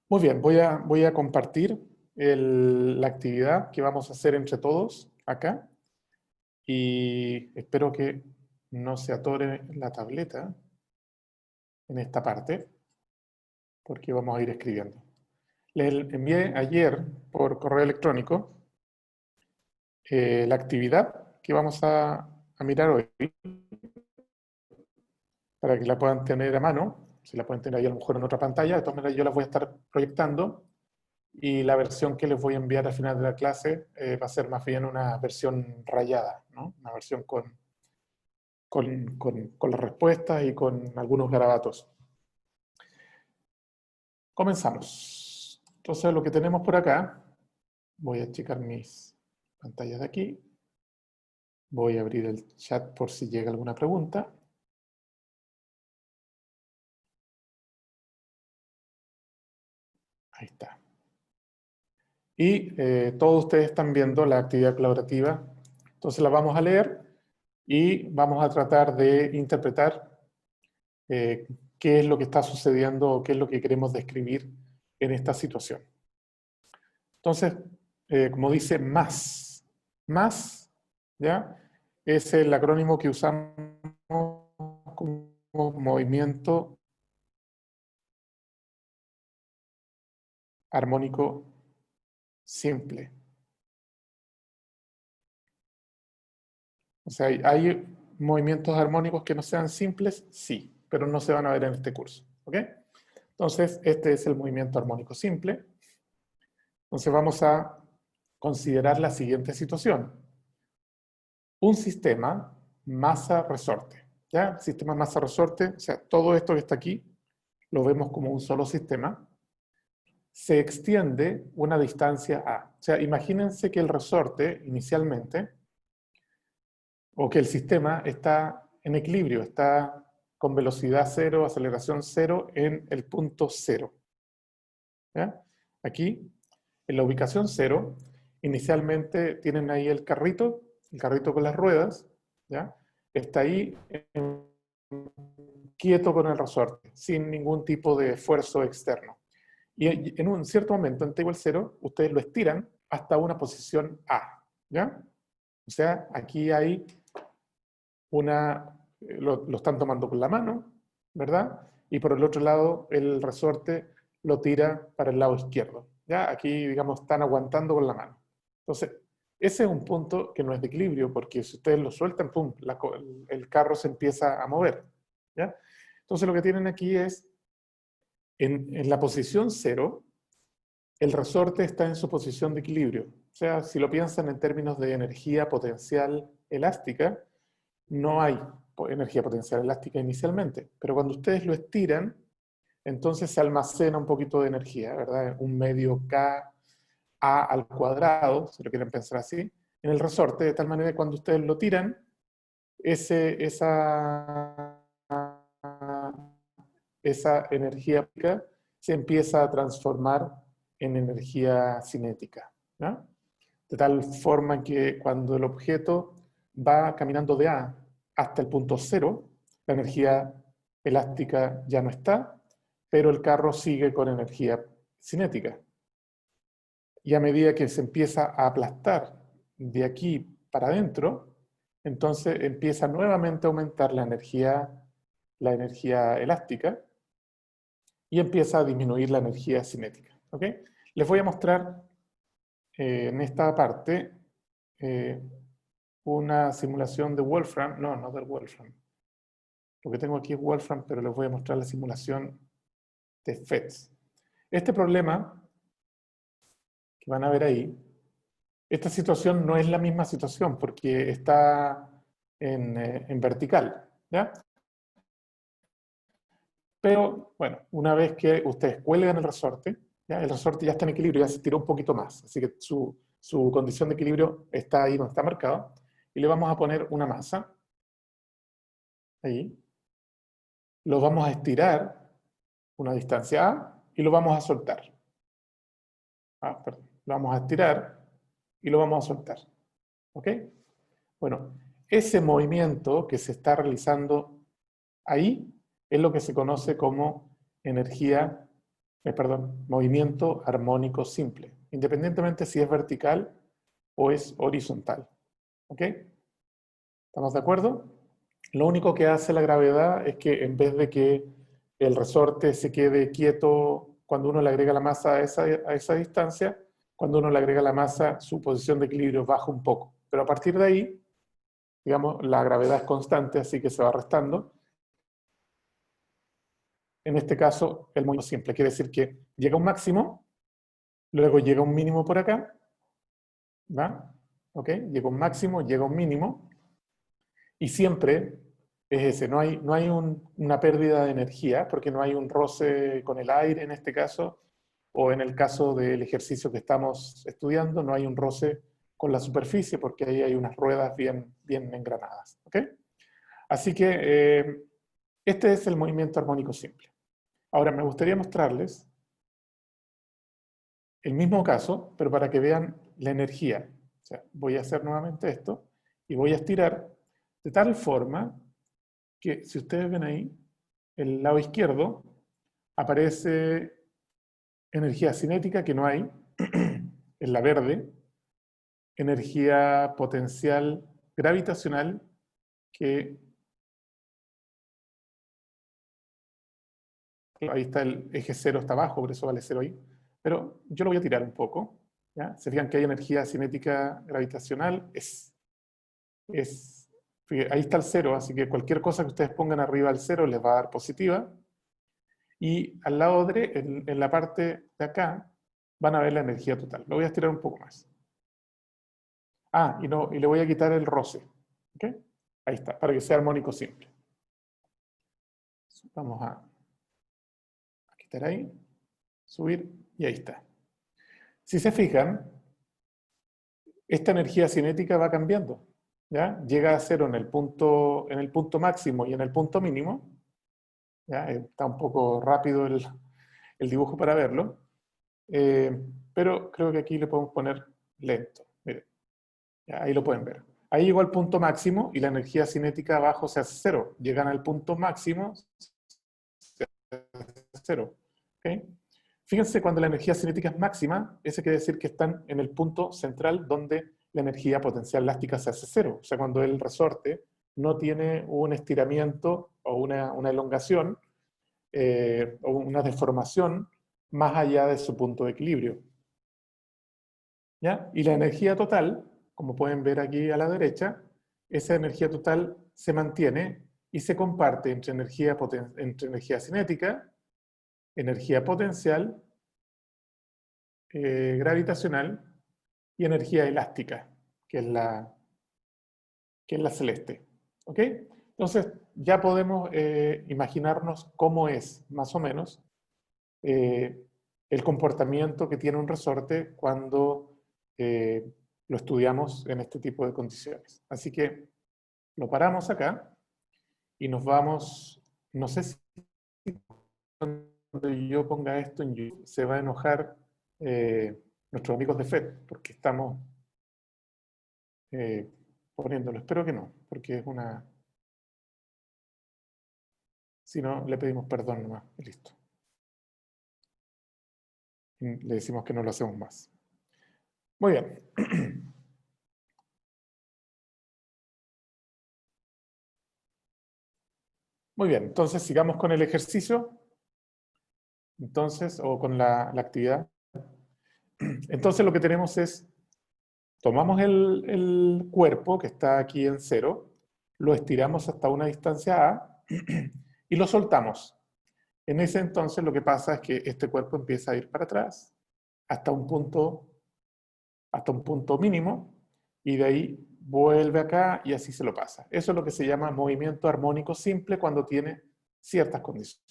Muy bien, voy a compartir la actividad que vamos a hacer entre todos acá y espero que no se atore la tableta en esta parte porque vamos a ir escribiendo. Les envié ayer por correo electrónico la actividad que vamos a mirar hoy para que la puedan tener a mano. Si la pueden tener ahí a lo mejor en otra pantalla, de todas maneras yo la voy a estar proyectando. Y la versión que les voy a enviar al final de la clase va a ser más bien una versión rayada, ¿no? Una versión con las respuestas y con algunos garabatos. Comenzamos. Entonces lo que tenemos por acá, voy a checar mis pantallas de aquí. Voy a abrir el chat por si llega alguna pregunta. Ahí está. Y todos ustedes están viendo la actividad colaborativa. Entonces la vamos a leer y vamos a tratar de interpretar qué es lo que está sucediendo o qué es lo que queremos describir en esta situación. Entonces, como dice más, ¿ya? Es el acrónimo que usamos como movimiento armónico simple. O sea, ¿hay movimientos armónicos que no sean simples? Sí, pero no se van a ver en este curso. ¿Ok? Entonces, este es el movimiento armónico simple. Entonces vamos a considerar la siguiente situación. Un sistema masa-resorte. ¿Ya? Sistema masa-resorte, o sea, todo esto que está aquí, lo vemos como un solo sistema. Se extiende una distancia A. O sea, imagínense que el resorte inicialmente, o que el sistema está en equilibrio, está con velocidad cero, aceleración cero en el punto cero. ¿Ya? Aquí, en la ubicación cero, inicialmente tienen ahí el carrito con las ruedas, ¿ya? Está ahí quieto con el resorte, sin ningún tipo de esfuerzo externo. Y en un cierto momento, en t igual 0, ustedes lo estiran hasta una posición A, ¿ya? O sea, aquí hay lo están tomando con la mano, ¿verdad? Y por el otro lado, el resorte lo tira para el lado izquierdo, ¿ya? Aquí, digamos, están aguantando con la mano. Entonces, ese es un punto que no es de equilibrio, porque si ustedes lo sueltan, ¡pum!, el carro se empieza a mover, ¿ya? Entonces, lo que tienen aquí es, en la posición 0, el resorte está en su posición de equilibrio. O sea, si lo piensan en términos de energía potencial elástica, no hay energía potencial elástica inicialmente, pero cuando ustedes lo estiran, entonces se almacena un poquito de energía, ¿verdad? Un medio K A al cuadrado, si lo quieren pensar así, en el resorte, de tal manera que cuando ustedes lo tiran, esa energía se empieza a transformar en energía cinética, ¿no? De tal forma que cuando el objeto va caminando de A hasta el punto cero, la energía elástica ya no está, pero el carro sigue con energía cinética. Y a medida que se empieza a aplastar de aquí para adentro, entonces empieza nuevamente a aumentar la energía elástica y empieza a disminuir la energía cinética. ¿Ok? Les voy a mostrar en esta parte eh, una simulación de Wolfram, no del Wolfram. Lo que tengo aquí es Wolfram, pero les voy a mostrar la simulación de FETS. Este problema que van a ver ahí, esta situación no es la misma situación porque está en vertical, ¿ya? Pero, bueno, una vez que ustedes cuelgan el resorte, ¿ya? El resorte ya está en equilibrio, ya se tiró un poquito más, así que su condición de equilibrio está ahí donde está marcado, y le vamos a poner una masa, ahí, lo vamos a estirar una distancia A y lo vamos a soltar. Perdón, lo vamos a estirar y lo vamos a soltar. ¿Ok? Bueno, ese movimiento que se está realizando ahí es lo que se conoce como energía perdón, movimiento armónico simple, independientemente si es vertical o es horizontal. ¿Ok? ¿Estamos de acuerdo? Lo único que hace la gravedad es que en vez de que el resorte se quede quieto cuando uno le agrega la masa a esa distancia, cuando uno le agrega la masa, su posición de equilibrio baja un poco. Pero a partir de ahí, digamos, la gravedad es constante, así que se va restando. En este caso, el movimiento simple quiere decir que llega a un máximo, luego llega a un mínimo por acá, ¿va? ¿Ok? Llega a un máximo, llega a un mínimo, y siempre es ese, no hay una pérdida de energía, porque no hay un roce con el aire en este caso, o en el caso del ejercicio que estamos estudiando, no hay un roce con la superficie, porque ahí hay unas ruedas bien engranadas. ¿Ok? Así que este es el movimiento armónico simple. Ahora me gustaría mostrarles el mismo caso, pero para que vean la energía. O sea, voy a hacer nuevamente esto y voy a estirar de tal forma que, si ustedes ven ahí, el lado izquierdo aparece energía cinética, que no hay, en la verde, energía potencial gravitacional, que ahí está el eje cero, está abajo, por eso vale cero ahí, pero yo lo voy a tirar un poco. ¿Ya? Se fijan que hay energía cinética gravitacional, ahí está el cero, así que cualquier cosa que ustedes pongan arriba del cero les va a dar positiva. Y al lado en la parte de acá, van a ver la energía total. Lo voy a estirar un poco más. Ah, y le voy a quitar el roce. ¿Ok? Ahí está, para que sea armónico simple. Vamos a quitar ahí, subir, y ahí está. Si se fijan, esta energía cinética va cambiando. ¿Ya? Llega a cero en el punto máximo y en el punto mínimo. ¿Ya? Está un poco rápido el dibujo para verlo. Pero creo que aquí le podemos poner lento. Miren, ya, ahí lo pueden ver. Ahí llegó al punto máximo y la energía cinética abajo se hace cero. Llegan al punto máximo, se hace cero. ¿Okay? Fíjense, cuando la energía cinética es máxima, eso quiere decir que están en el punto central donde la energía potencial elástica se hace cero. O sea, cuando el resorte no tiene un estiramiento o una elongación o una deformación más allá de su punto de equilibrio. ¿Ya? Y la energía total, como pueden ver aquí a la derecha, esa energía total se mantiene y se comparte entre energía cinética, energía potencial, gravitacional y energía elástica, que es la celeste. ¿Ok? Entonces, ya podemos imaginarnos cómo es, más o menos, el comportamiento que tiene un resorte cuando lo estudiamos en este tipo de condiciones. Así que lo paramos acá y nos vamos, no sé si cuando yo ponga esto en YouTube se va a enojar nuestros amigos de FED, porque estamos poniéndolo. Espero que no, porque es una... Si no, le pedimos perdón nomás y listo. Y le decimos que no lo hacemos más. Muy bien. Muy bien, entonces sigamos con el ejercicio. Entonces, o con la actividad. Entonces lo que tenemos es, tomamos el cuerpo que está aquí en cero, lo estiramos hasta una distancia A y lo soltamos. En ese entonces lo que pasa es que este cuerpo empieza a ir para atrás hasta un punto mínimo y de ahí vuelve acá y así se lo pasa. Eso es lo que se llama movimiento armónico simple cuando tiene ciertas condiciones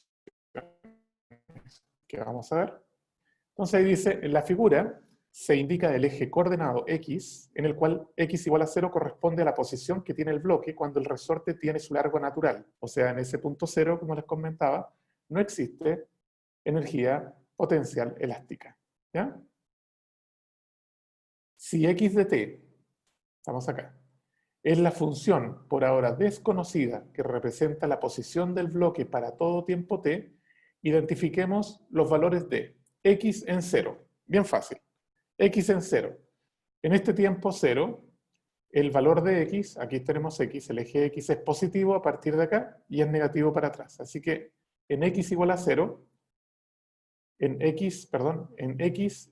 que vamos a ver. Entonces ahí dice, en la figura se indica el eje coordenado X, en el cual X igual a 0 corresponde a la posición que tiene el bloque cuando el resorte tiene su largo natural. O sea, en ese punto 0, como les comentaba, no existe energía potencial elástica. ¿Ya? Si X de t, estamos acá, es la función por ahora desconocida que representa la posición del bloque para todo tiempo t, identifiquemos los valores de x en 0. Bien fácil. X en 0. En este tiempo 0, el valor de x, aquí tenemos x, el eje x es positivo a partir de acá y es negativo para atrás. Así que en x igual a 0, en x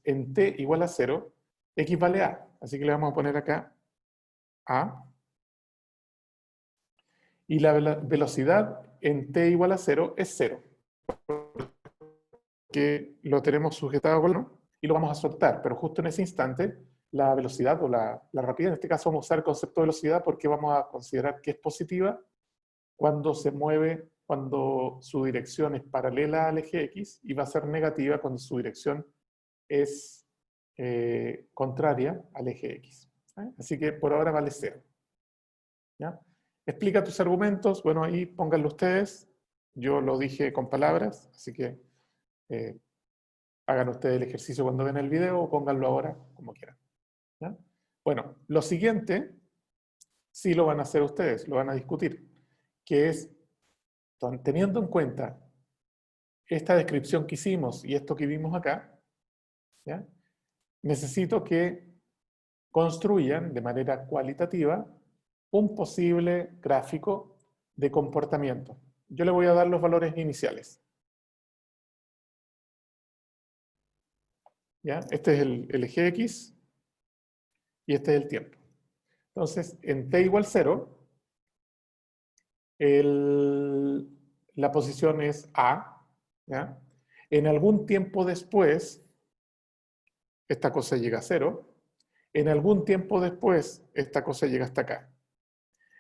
en t igual a 0, x vale a. Así que le vamos a poner acá a. Y la velocidad en t igual a 0 es 0. Que lo tenemos sujetado con 1 y lo vamos a soltar. Pero justo en ese instante, la velocidad o la rapidez, en este caso vamos a usar el concepto de velocidad porque vamos a considerar que es positiva cuando se mueve, cuando su dirección es paralela al eje X, y va a ser negativa cuando su dirección es contraria al eje X. Así que por ahora vale 0. ¿Ya? Explica tus argumentos. Bueno, ahí pónganlo ustedes. Yo lo dije con palabras, así que hagan ustedes el ejercicio cuando ven el video o pónganlo ahora, como quieran. ¿Ya? Bueno, lo siguiente sí lo van a hacer ustedes, lo van a discutir, que es, teniendo en cuenta esta descripción que hicimos y esto que vimos acá, ¿ya? Necesito que construyan de manera cualitativa un posible gráfico de comportamiento. Yo le voy a dar los valores iniciales. ¿Ya? Este es el eje X y este es el tiempo. Entonces, en t igual 0, la posición es A. ¿Ya? En algún tiempo después, esta cosa llega a 0. En algún tiempo después, esta cosa llega hasta acá.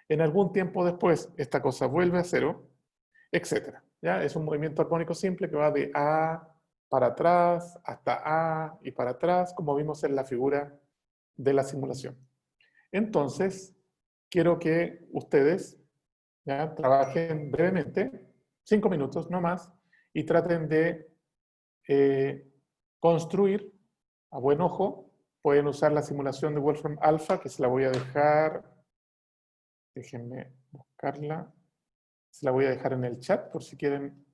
En algún tiempo después, esta cosa vuelve a 0, etc. ¿Ya? Es un movimiento armónico simple que va de A para atrás, hasta A y para atrás, como vimos en la figura de la simulación. Entonces, quiero que ustedes, ¿ya?, trabajen brevemente, 5 minutos no más, y traten de construir a buen ojo. Pueden usar la simulación de Wolfram Alpha, que se la voy a dejar, déjenme buscarla, se la voy a dejar en el chat por si quieren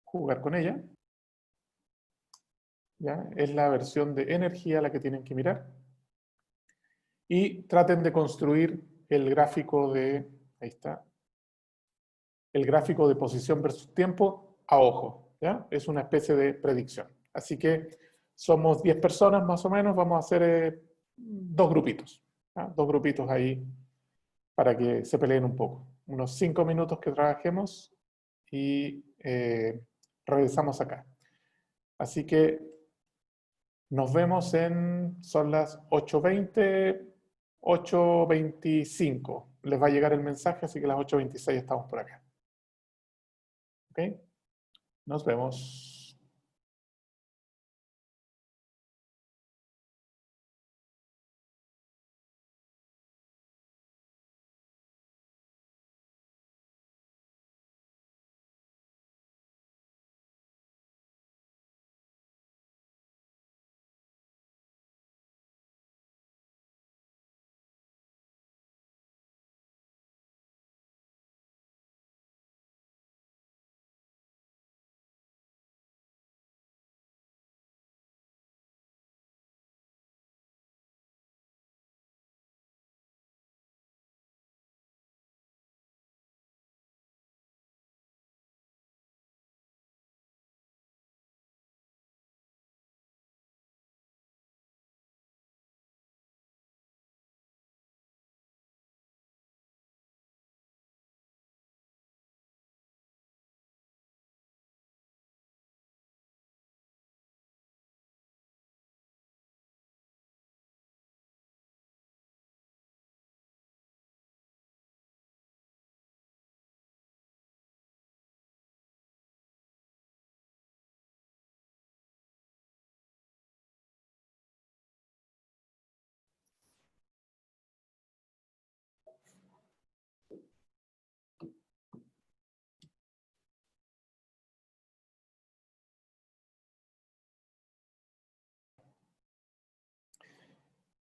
jugar con ella. ¿Ya? Es la versión de energía la que tienen que mirar. Y traten de construir el gráfico de, ahí está, el gráfico de posición versus tiempo a ojo. ¿Ya? Es una especie de predicción. Así que somos 10 personas más o menos, vamos a hacer dos grupitos. ¿Ya? Dos grupitos ahí para que se peleen un poco. Unos 5 minutos que trabajemos y regresamos acá. Así que nos vemos son las 8:20, 8:25. Les va a llegar el mensaje, así que a las 8:26 estamos por acá. ¿Ok? Nos vemos.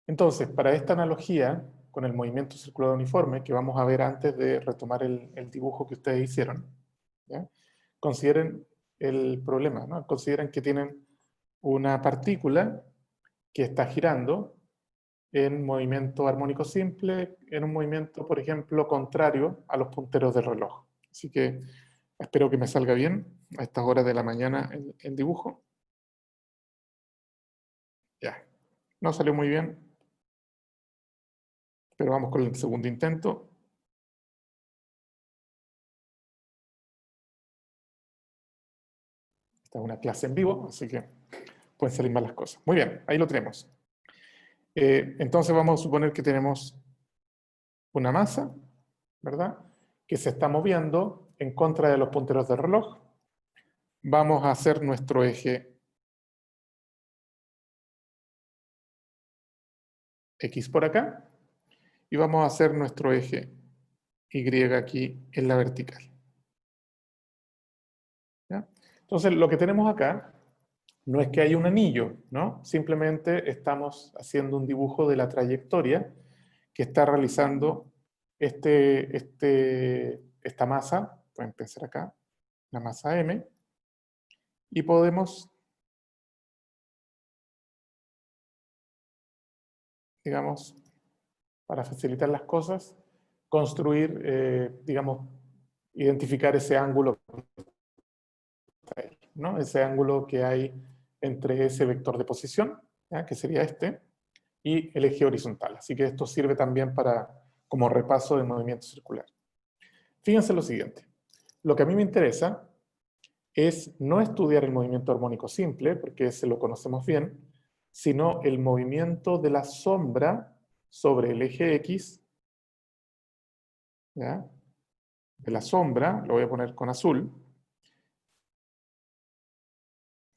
Entonces, para esta analogía, con el movimiento circular uniforme, que vamos a ver antes de retomar el dibujo que ustedes hicieron, ¿ya? Consideren el problema, ¿no? Consideren que tienen una partícula que está girando en movimiento armónico simple, en un movimiento, por ejemplo, contrario a los punteros del reloj. Así que espero que me salga bien a estas horas de la mañana el dibujo. Ya, no salió muy bien, pero vamos con el segundo intento. Esta es una clase en vivo, así que pueden salir mal las cosas. Muy bien, ahí lo tenemos. Entonces vamos a suponer que tenemos una masa, ¿verdad?, que se está moviendo en contra de los punteros del reloj. Vamos a hacer nuestro eje X por acá y vamos a hacer nuestro eje Y aquí en la vertical. ¿Ya? Entonces lo que tenemos acá no es que haya un anillo, ¿no? Simplemente estamos haciendo un dibujo de la trayectoria que está realizando esta masa, pueden pensar acá, la masa M, y podemos, digamos, para facilitar las cosas, construir, digamos, identificar ese ángulo, ¿no? Ese ángulo que hay entre ese vector de posición, ¿ya?, que sería este, y el eje horizontal. Así que esto sirve también como repaso de movimiento circular. Fíjense lo siguiente. Lo que a mí me interesa es no estudiar el movimiento armónico simple, porque ese lo conocemos bien, sino el movimiento de la sombra sobre el eje X, ¿ya?, de la sombra, lo voy a poner con azul.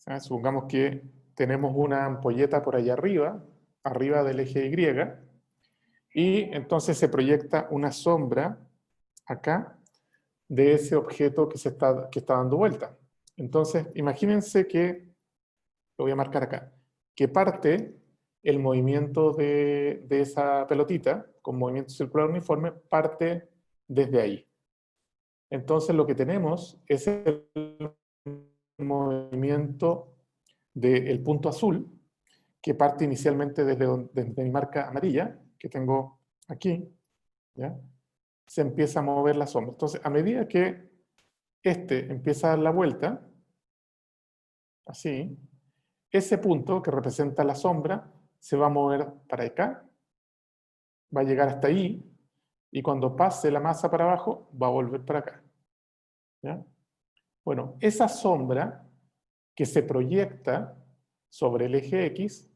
¿Ya? Supongamos que tenemos una ampolleta por allá arriba del eje Y, y entonces se proyecta una sombra acá de ese objeto que está dando vuelta. Entonces, imagínense que, lo voy a marcar acá, que parte el movimiento de esa pelotita, con movimiento circular uniforme, parte desde ahí. Entonces lo que tenemos es el movimiento del punto azul, que parte inicialmente desde mi marca amarilla, que tengo aquí, ¿ya?, se empieza a mover la sombra. Entonces, a medida que empieza a dar la vuelta, así, ese punto que representa la sombra se va a mover para acá, va a llegar hasta ahí, y cuando pase la masa para abajo, va a volver para acá. ¿Ya? Bueno, esa sombra que se proyecta sobre el eje X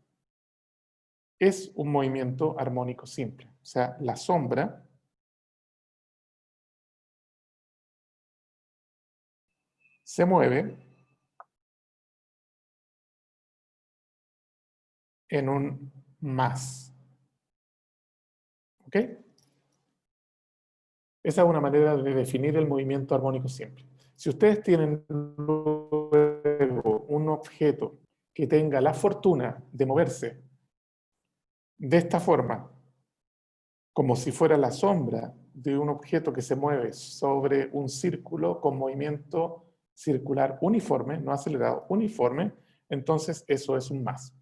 es un movimiento armónico simple. O sea, la sombra se mueve en un más. ¿Ok? Esa es una manera de definir el movimiento armónico simple. Si ustedes tienen luego un objeto que tenga la fortuna de moverse de esta forma, como si fuera la sombra de un objeto que se mueve sobre un círculo con movimiento circular uniforme, no acelerado, uniforme, entonces eso es un más.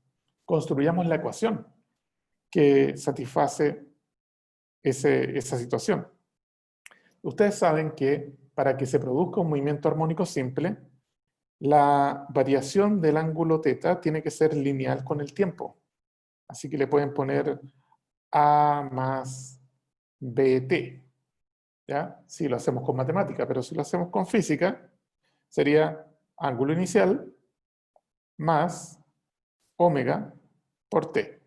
Construyamos la ecuación que satisface esa situación. Ustedes saben que para que se produzca un movimiento armónico simple, la variación del ángulo θ tiene que ser lineal con el tiempo. Así que le pueden poner A más BT. ¿Ya? Si lo hacemos con matemática, pero si lo hacemos con física, sería ángulo inicial más omega por t.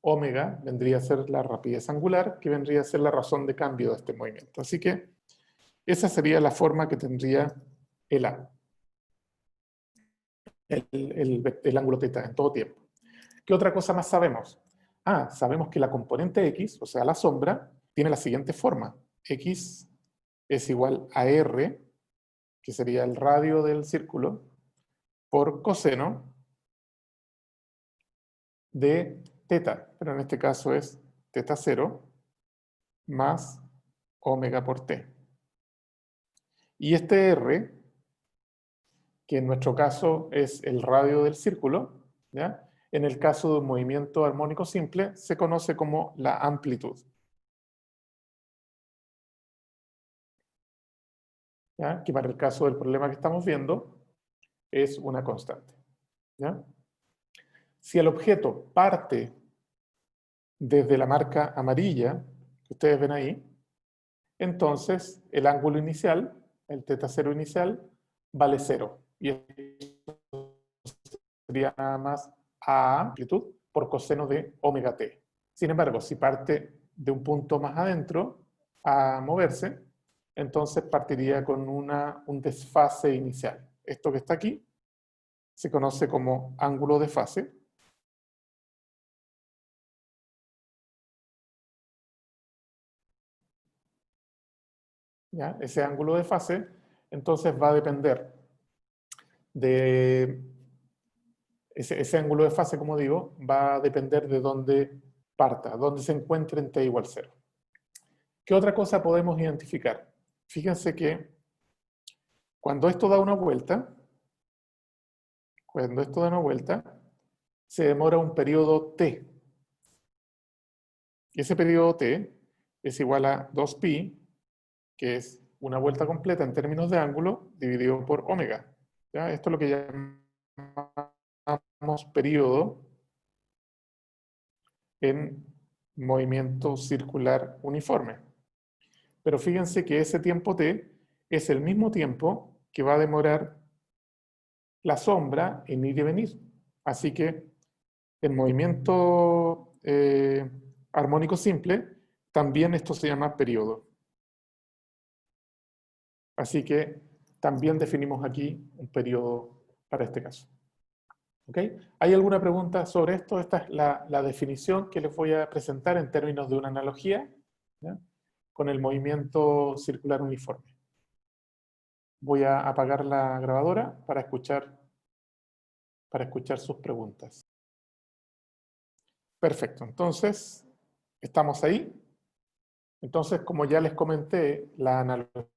Omega vendría a ser la rapidez angular, que vendría a ser la razón de cambio de este movimiento. Así que esa sería la forma que tendría el A, el ángulo θ en todo tiempo. ¿Qué otra cosa más sabemos? Sabemos que la componente X, o sea, la sombra, tiene la siguiente forma. X es igual a R, que sería el radio del círculo, por coseno de θ, pero en este caso es θ0, más omega por t. Y este r, que en nuestro caso es el radio del círculo, ¿ya? En el caso de un movimiento armónico simple, se conoce como la amplitud. ¿Ya? Que para el caso del problema que estamos viendo, es una constante. ¿Ya? Si el objeto parte desde la marca amarilla, que ustedes ven ahí, entonces el ángulo inicial, el θ0 inicial, vale 0. Y esto sería nada más a amplitud por coseno de omega t. Sin embargo, si parte de un punto más adentro a moverse, entonces partiría con un desfase inicial. Esto que está aquí se conoce como ángulo de fase. ¿Ya? Ese ángulo de fase, entonces va a depender de... Ese ángulo de fase, como digo, va a depender de dónde parta, dónde se encuentre en t igual 0. ¿Qué otra cosa podemos identificar? Fíjense que cuando esto da una vuelta, se demora un periodo t. Y ese periodo t es igual a 2pi, que es una vuelta completa en términos de ángulo, dividido por omega. ¿Ya? Esto es lo que llamamos periodo en movimiento circular uniforme. Pero fíjense que ese tiempo t es el mismo tiempo que va a demorar la sombra en ir y venir. Así que en movimiento armónico simple, también esto se llama periodo. Así que también definimos aquí un periodo para este caso. ¿Ok? ¿Hay alguna pregunta sobre esto? Esta es la definición que les voy a presentar en términos de una analogía, ¿ya? Con el movimiento circular uniforme. Voy a apagar la grabadora para escuchar sus preguntas. Perfecto, entonces, ¿estamos ahí? Entonces, como ya les comenté, la analogía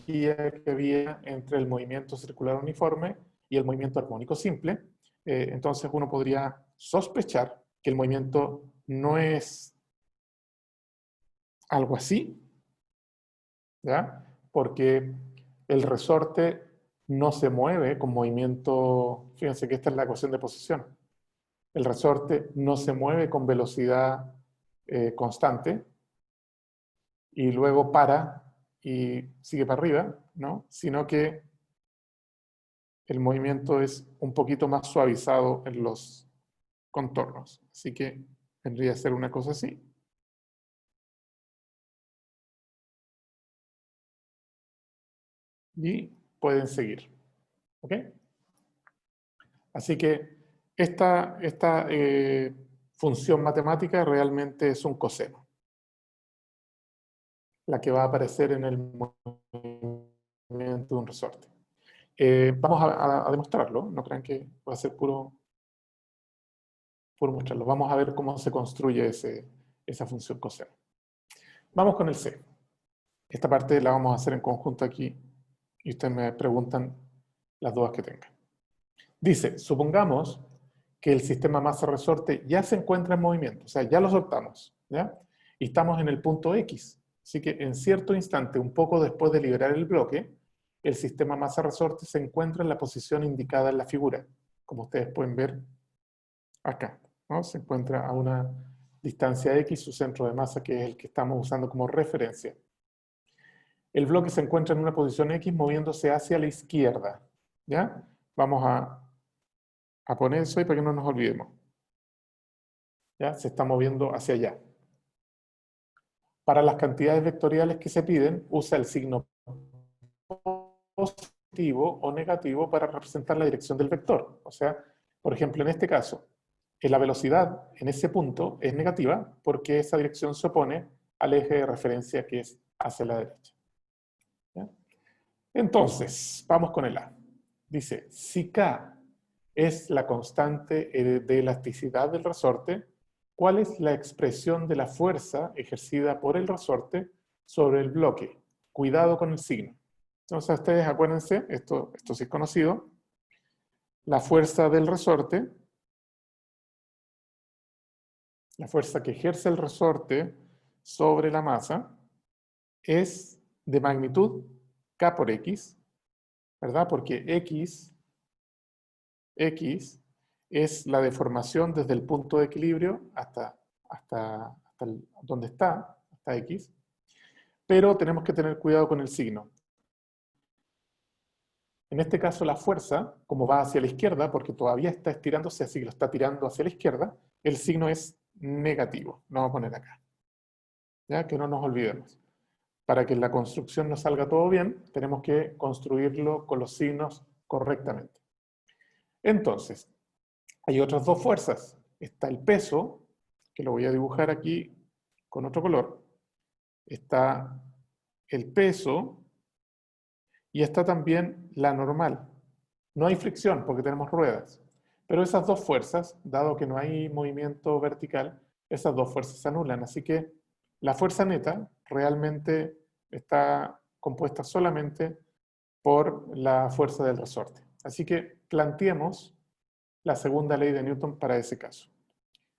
que había entre el movimiento circular uniforme y el movimiento armónico simple, entonces uno podría sospechar que el movimiento no es algo así, ¿ya? Porque el resorte no se mueve con movimiento, fíjense que esta es la ecuación de posición, el resorte no se mueve con velocidad constante y luego para y sigue para arriba, ¿no? Sino que el movimiento es un poquito más suavizado en los contornos. Así que vendría a ser una cosa así. Y pueden seguir. ¿Ok? Así que esta función matemática realmente es un coseno, la que va a aparecer en el movimiento de un resorte. Vamos a demostrarlo, no crean que va a ser puro mostrarlo. Vamos a ver cómo se construye esa función coseno. Vamos con el C. Esta parte la vamos a hacer en conjunto aquí y ustedes me preguntan las dudas que tengan. Dice, supongamos que el sistema masa-resorte ya se encuentra en movimiento, o sea, ya lo soltamos, ¿ya? Y estamos en el punto X. Así que en cierto instante, un poco después de liberar el bloque, el sistema masa-resorte se encuentra en la posición indicada en la figura, como ustedes pueden ver acá, ¿no? Se encuentra a una distancia X, su centro de masa, que es el que estamos usando como referencia. El bloque se encuentra en una posición X moviéndose hacia la izquierda, ¿ya? Vamos a poner eso ahí para que no nos olvidemos. ¿Ya? Se está moviendo hacia allá. Para las cantidades vectoriales que se piden, usa el signo positivo o negativo para representar la dirección del vector. O sea, por ejemplo, en este caso, la velocidad en ese punto es negativa porque esa dirección se opone al eje de referencia que es hacia la derecha. ¿Ya? Entonces, vamos con el A. Dice, si K es la constante de elasticidad del resorte, ¿cuál es la expresión de la fuerza ejercida por el resorte sobre el bloque? Cuidado con el signo. Entonces ustedes acuérdense, esto sí es conocido, la fuerza del resorte, la fuerza que ejerce el resorte sobre la masa es de magnitud K por X, ¿verdad? Porque X es la deformación desde el punto de equilibrio hasta donde está, hasta X, pero tenemos que tener cuidado con el signo. En este caso la fuerza, como va hacia la izquierda, porque todavía está estirándose, así que lo está tirando hacia la izquierda, el signo es negativo. Lo vamos a poner acá. ¿Ya? Que no nos olvidemos. Para que la construcción nos salga todo bien, tenemos que construirlo con los signos correctamente. Entonces, hay otras dos fuerzas. Está el peso, que lo voy a dibujar aquí con otro color. Está el peso y está también la normal. No hay fricción porque tenemos ruedas. Pero esas dos fuerzas, dado que no hay movimiento vertical, esas dos fuerzas se anulan. Así que la fuerza neta realmente está compuesta solamente por la fuerza del resorte. Así que planteemos la segunda ley de Newton para ese caso.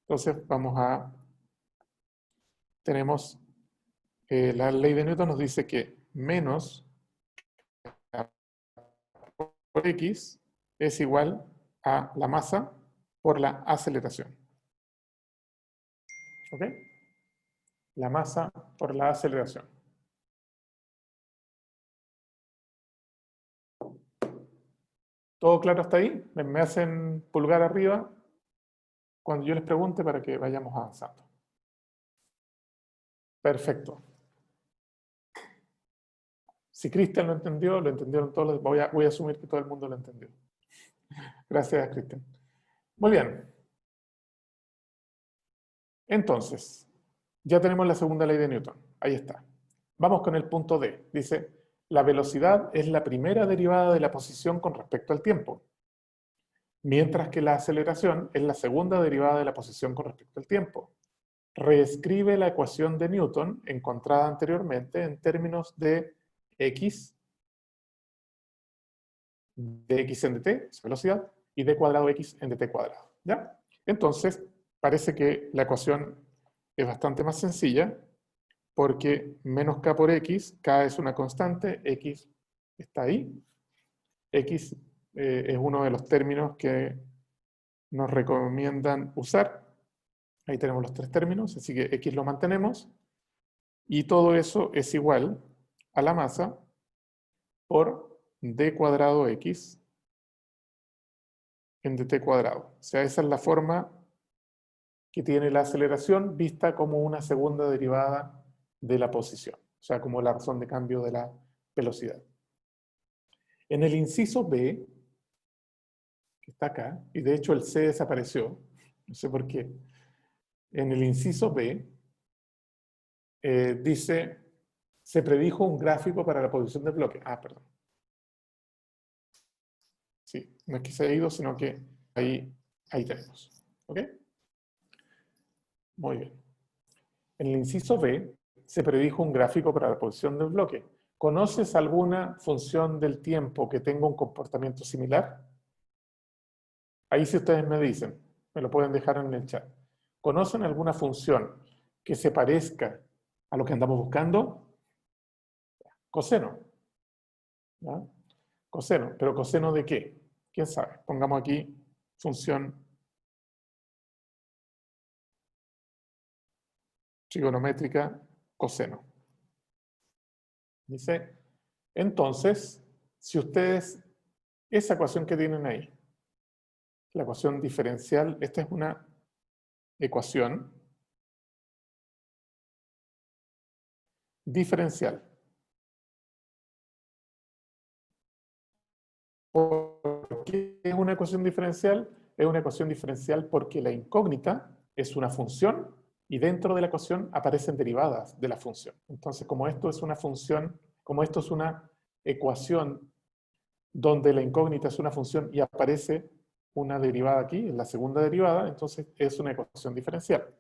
Entonces tenemos la ley de Newton nos dice que menos por X es igual a la masa por la aceleración. ¿Ok? La masa por la aceleración. ¿Todo claro hasta ahí? Me hacen pulgar arriba cuando yo les pregunte para que vayamos avanzando. Perfecto. Si Cristian lo entendieron todos. Voy a asumir que todo el mundo lo entendió. Gracias, Cristian. Muy bien. Entonces, ya tenemos la segunda ley de Newton. Ahí está. Vamos con el punto D. Dice, la velocidad es la primera derivada de la posición con respecto al tiempo, mientras que la aceleración es la segunda derivada de la posición con respecto al tiempo. Reescribe la ecuación de Newton encontrada anteriormente en términos de x, de x en dt, es velocidad, y d cuadrado x en dt cuadrado. ¿Ya? Entonces, parece que la ecuación es bastante más sencilla, porque menos k por x, k es una constante, x está ahí. X es uno de los términos que nos recomiendan usar. Ahí tenemos los tres términos, así que x lo mantenemos. Y todo eso es igual a la masa por d cuadrado x en dt cuadrado. O sea, esa es la forma que tiene la aceleración vista como una segunda derivada de la posición. O sea, como la razón de cambio de la velocidad. En el inciso B, que está acá, y de hecho el C desapareció, no sé por qué, en el inciso B dice, se predijo un gráfico para la posición del bloque. Ah, perdón. Sí, no es que se haya ido, sino que ahí tenemos. ¿Ok? Muy bien. En el inciso B se predijo un gráfico para la posición del bloque. ¿Conoces alguna función del tiempo que tenga un comportamiento similar? Ahí si ustedes me dicen, me lo pueden dejar en el chat. ¿Conocen alguna función que se parezca a lo que andamos buscando? Coseno. ¿Ya? Coseno. ¿Pero coseno de qué? ¿Quién sabe? Pongamos aquí función trigonométrica coseno. Dice, entonces, si ustedes, esa ecuación que tienen ahí, la ecuación diferencial, esta es una ecuación diferencial. ¿Por qué es una ecuación diferencial? Es una ecuación diferencial porque la incógnita es una función y dentro de la ecuación aparecen derivadas de la función. Entonces, como esto es una función, como esto es una ecuación donde la incógnita es una función y aparece una derivada aquí, es la segunda derivada, entonces es una ecuación diferencial.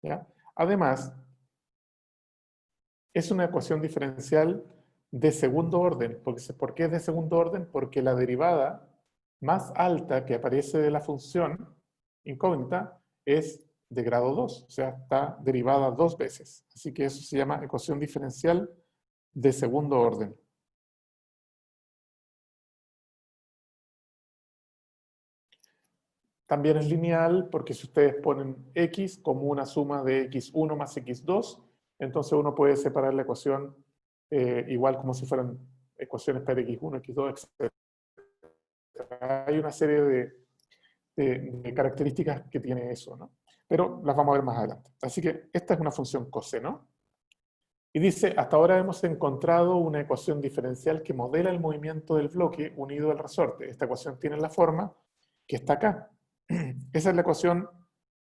¿ya? Además, es una ecuación diferencial de segundo orden. ¿Por qué es de segundo orden? Porque la derivada más alta que aparece de la función incógnita es de grado 2, o sea, está derivada dos veces. Así que eso se llama ecuación diferencial de segundo orden. También es lineal porque si ustedes ponen x como una suma de x1 más x2, entonces uno puede separar la ecuación igual como si fueran ecuaciones para x1, x2, etc. Hay una serie de características que tiene eso, ¿no? Pero las vamos a ver más adelante. Así que esta es una función coseno. Y dice, hasta ahora hemos encontrado una ecuación diferencial que modela el movimiento del bloque unido al resorte. Esta ecuación tiene la forma que está acá. Esa es la ecuación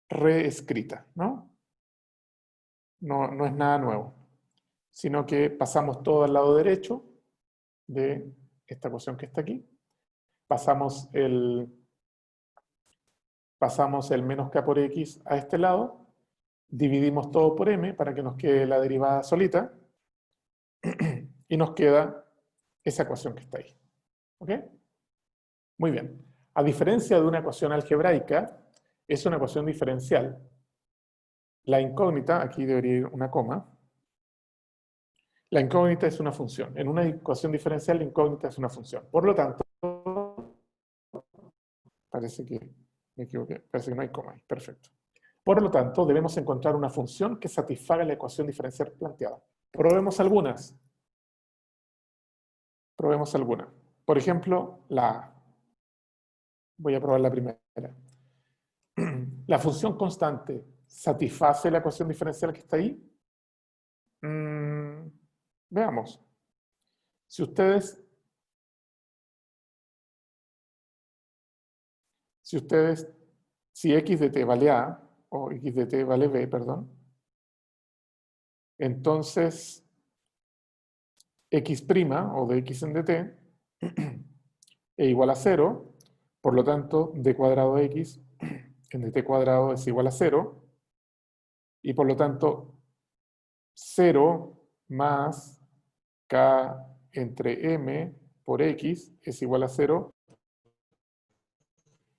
reescrita, ¿no? No es nada nuevo, sino que pasamos todo al lado derecho de esta ecuación que está aquí. Pasamos el menos k por x a este lado, dividimos todo por m para que nos quede la derivada solita, y nos queda esa ecuación que está ahí. ¿Ok? Muy bien. A diferencia de una ecuación algebraica, es una ecuación diferencial. La incógnita, aquí debería ir una coma, la incógnita es una función. En una ecuación diferencial, la incógnita es una función. Por lo tanto, parece que me equivoqué, parece que no hay coma ahí, perfecto. Por lo tanto, debemos encontrar una función que satisfaga la ecuación diferencial planteada. Probemos algunas. Probemos alguna. Por ejemplo, la A. Voy a probar la primera. ¿La función constante satisface la ecuación diferencial que está ahí? Veamos. Si x de t vale a, o x de t vale b, perdón, entonces x' o de x en dt es igual a 0, por lo tanto d cuadrado de x en dt cuadrado es igual a 0, y por lo tanto 0 más k entre m por x es igual a 0,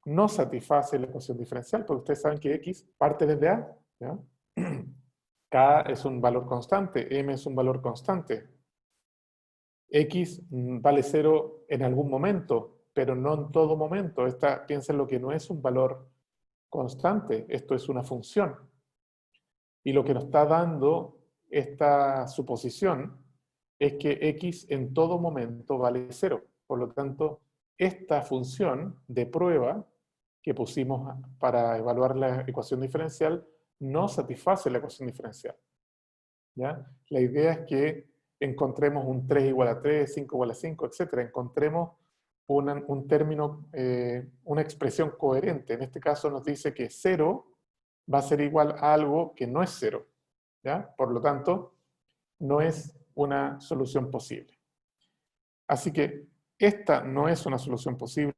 no satisface la ecuación diferencial, porque ustedes saben que x parte desde a, ¿ya? K es un valor constante, m es un valor constante. X vale 0 en algún momento, pero no en todo momento. Piensen lo que no es un valor constante, esto es una función. Y lo que nos está dando esta suposición es que x en todo momento vale 0. Por lo tanto, esta función de prueba que pusimos para evaluar la ecuación diferencial no satisface la ecuación diferencial. ¿Ya? La idea es que encontremos un 3 igual a 3, 5 igual a 5, etc. Encontremos un término, una expresión coherente. En este caso nos dice que 0 va a ser igual a algo que no es 0. ¿Ya? Por lo tanto, no es una solución posible. Así que esta no es una solución posible.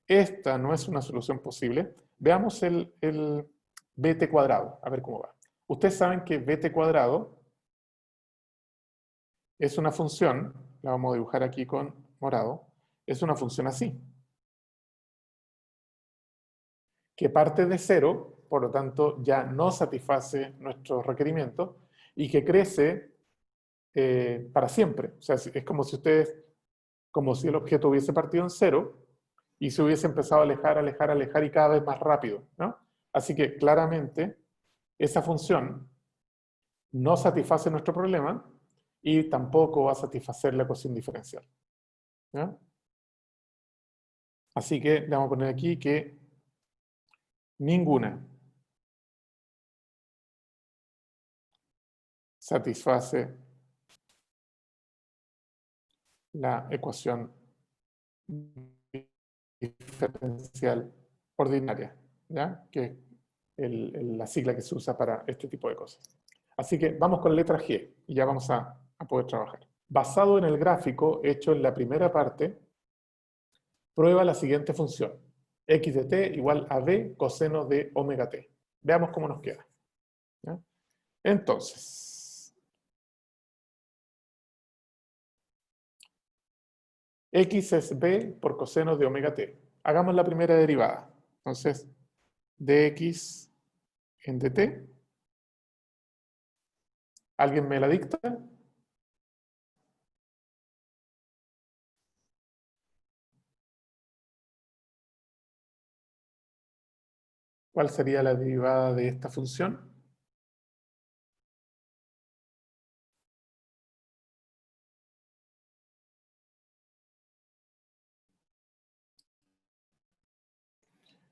Esta no es una solución posible. Veamos el bt cuadrado, a ver cómo va. Ustedes saben que bt cuadrado es una función, la vamos a dibujar aquí con morado, es una función así, que parte de 0, por lo tanto ya no satisface nuestros requerimientos, y que crece para siempre. O sea, es como si el objeto hubiese partido en 0 y se hubiese empezado a alejar, alejar, alejar y cada vez más rápido, ¿no? Así que claramente esa función no satisface nuestro problema y tampoco va a satisfacer la ecuación diferencial. ¿Ya? Así que le vamos a poner aquí que ninguna satisface la ecuación diferencial ordinaria, ¿ya? Que es la sigla que se usa para este tipo de cosas. Así que vamos con la letra G y ya vamos a poder trabajar. Basado en el gráfico hecho en la primera parte, prueba la siguiente función. X de t igual a b coseno de omega t. Veamos cómo nos queda. ¿Ya? Entonces, x es b por coseno de omega t. Hagamos la primera derivada. Entonces, dx en dt. ¿Alguien me la dicta? ¿Cuál sería la derivada de esta función?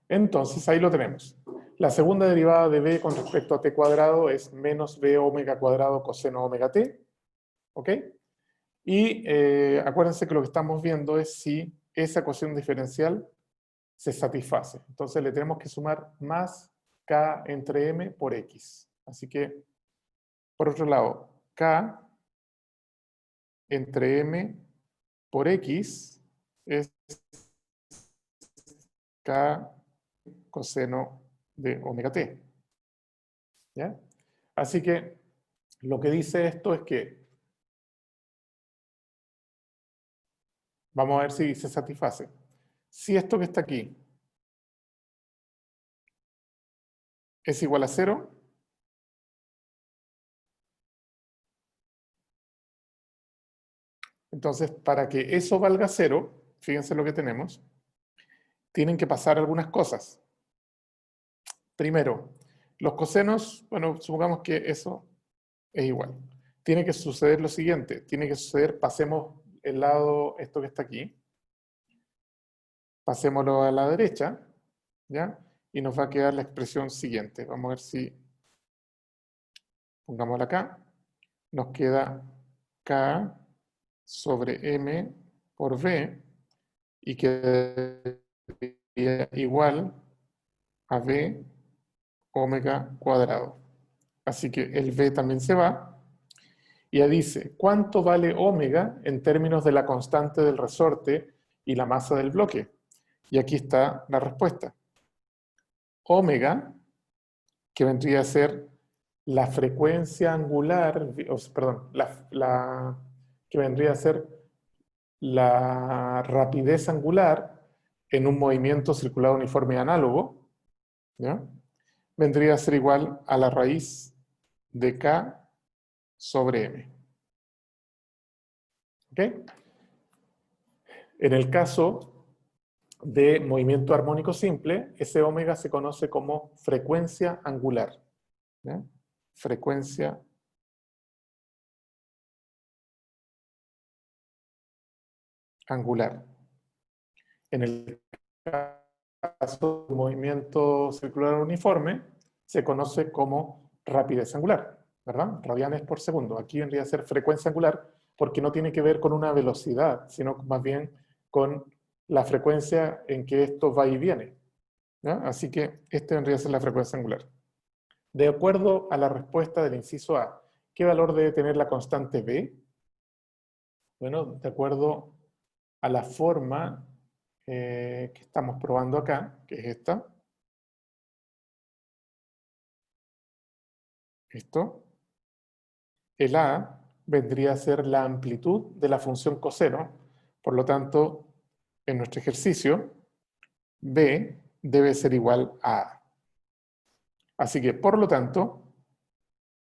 Entonces, ahí lo tenemos. La segunda derivada de b con respecto a t cuadrado es menos b omega cuadrado coseno omega t. ¿Ok? Y acuérdense que lo que estamos viendo es si esa ecuación diferencial se satisface. Entonces le tenemos que sumar más k entre m por x. Así que, por otro lado, k entre m por x es k coseno de omega t. ¿Ya? Así que lo que dice esto es que vamos a ver si se satisface. Si esto que está aquí es igual a 0, entonces para que eso valga 0, fíjense lo que tenemos, tienen que pasar algunas cosas. Primero, los cosenos, bueno, supongamos que eso es igual. Tiene que suceder lo siguiente, tiene que suceder, pasemos el lado, esto que está aquí, pasémoslo a la derecha, ¿ya? Y nos va a quedar la expresión siguiente. Vamos a ver si, pongámosla acá, nos queda K sobre M por V y quedaría igual a B omega cuadrado. Así que el V también se va. Y ya dice, ¿cuánto vale omega en términos de la constante del resorte y la masa del bloque? Y aquí está la respuesta. Omega, que vendría a ser la frecuencia angular, perdón, que vendría a ser la rapidez angular en un movimiento circular uniforme análogo, ¿ya? Vendría a ser igual a la raíz de K sobre M. ¿Ok? En el caso de movimiento armónico simple, ese omega se conoce como frecuencia angular. ¿Ya? Frecuencia angular. En el caso de movimiento circular uniforme, se conoce como rapidez angular, ¿verdad? Radianes por segundo. Aquí vendría a ser frecuencia angular porque no tiene que ver con una velocidad, sino más bien con la frecuencia en que esto va y viene. ¿Ya? Así que este vendría a ser la frecuencia angular. De acuerdo a la respuesta del inciso A, ¿qué valor debe tener la constante B? Bueno, de acuerdo a la forma que estamos probando acá, que es esta. Esto. El A vendría a ser la amplitud de la función coseno. Por lo tanto, en nuestro ejercicio, B debe ser igual a A. Así que, por lo tanto,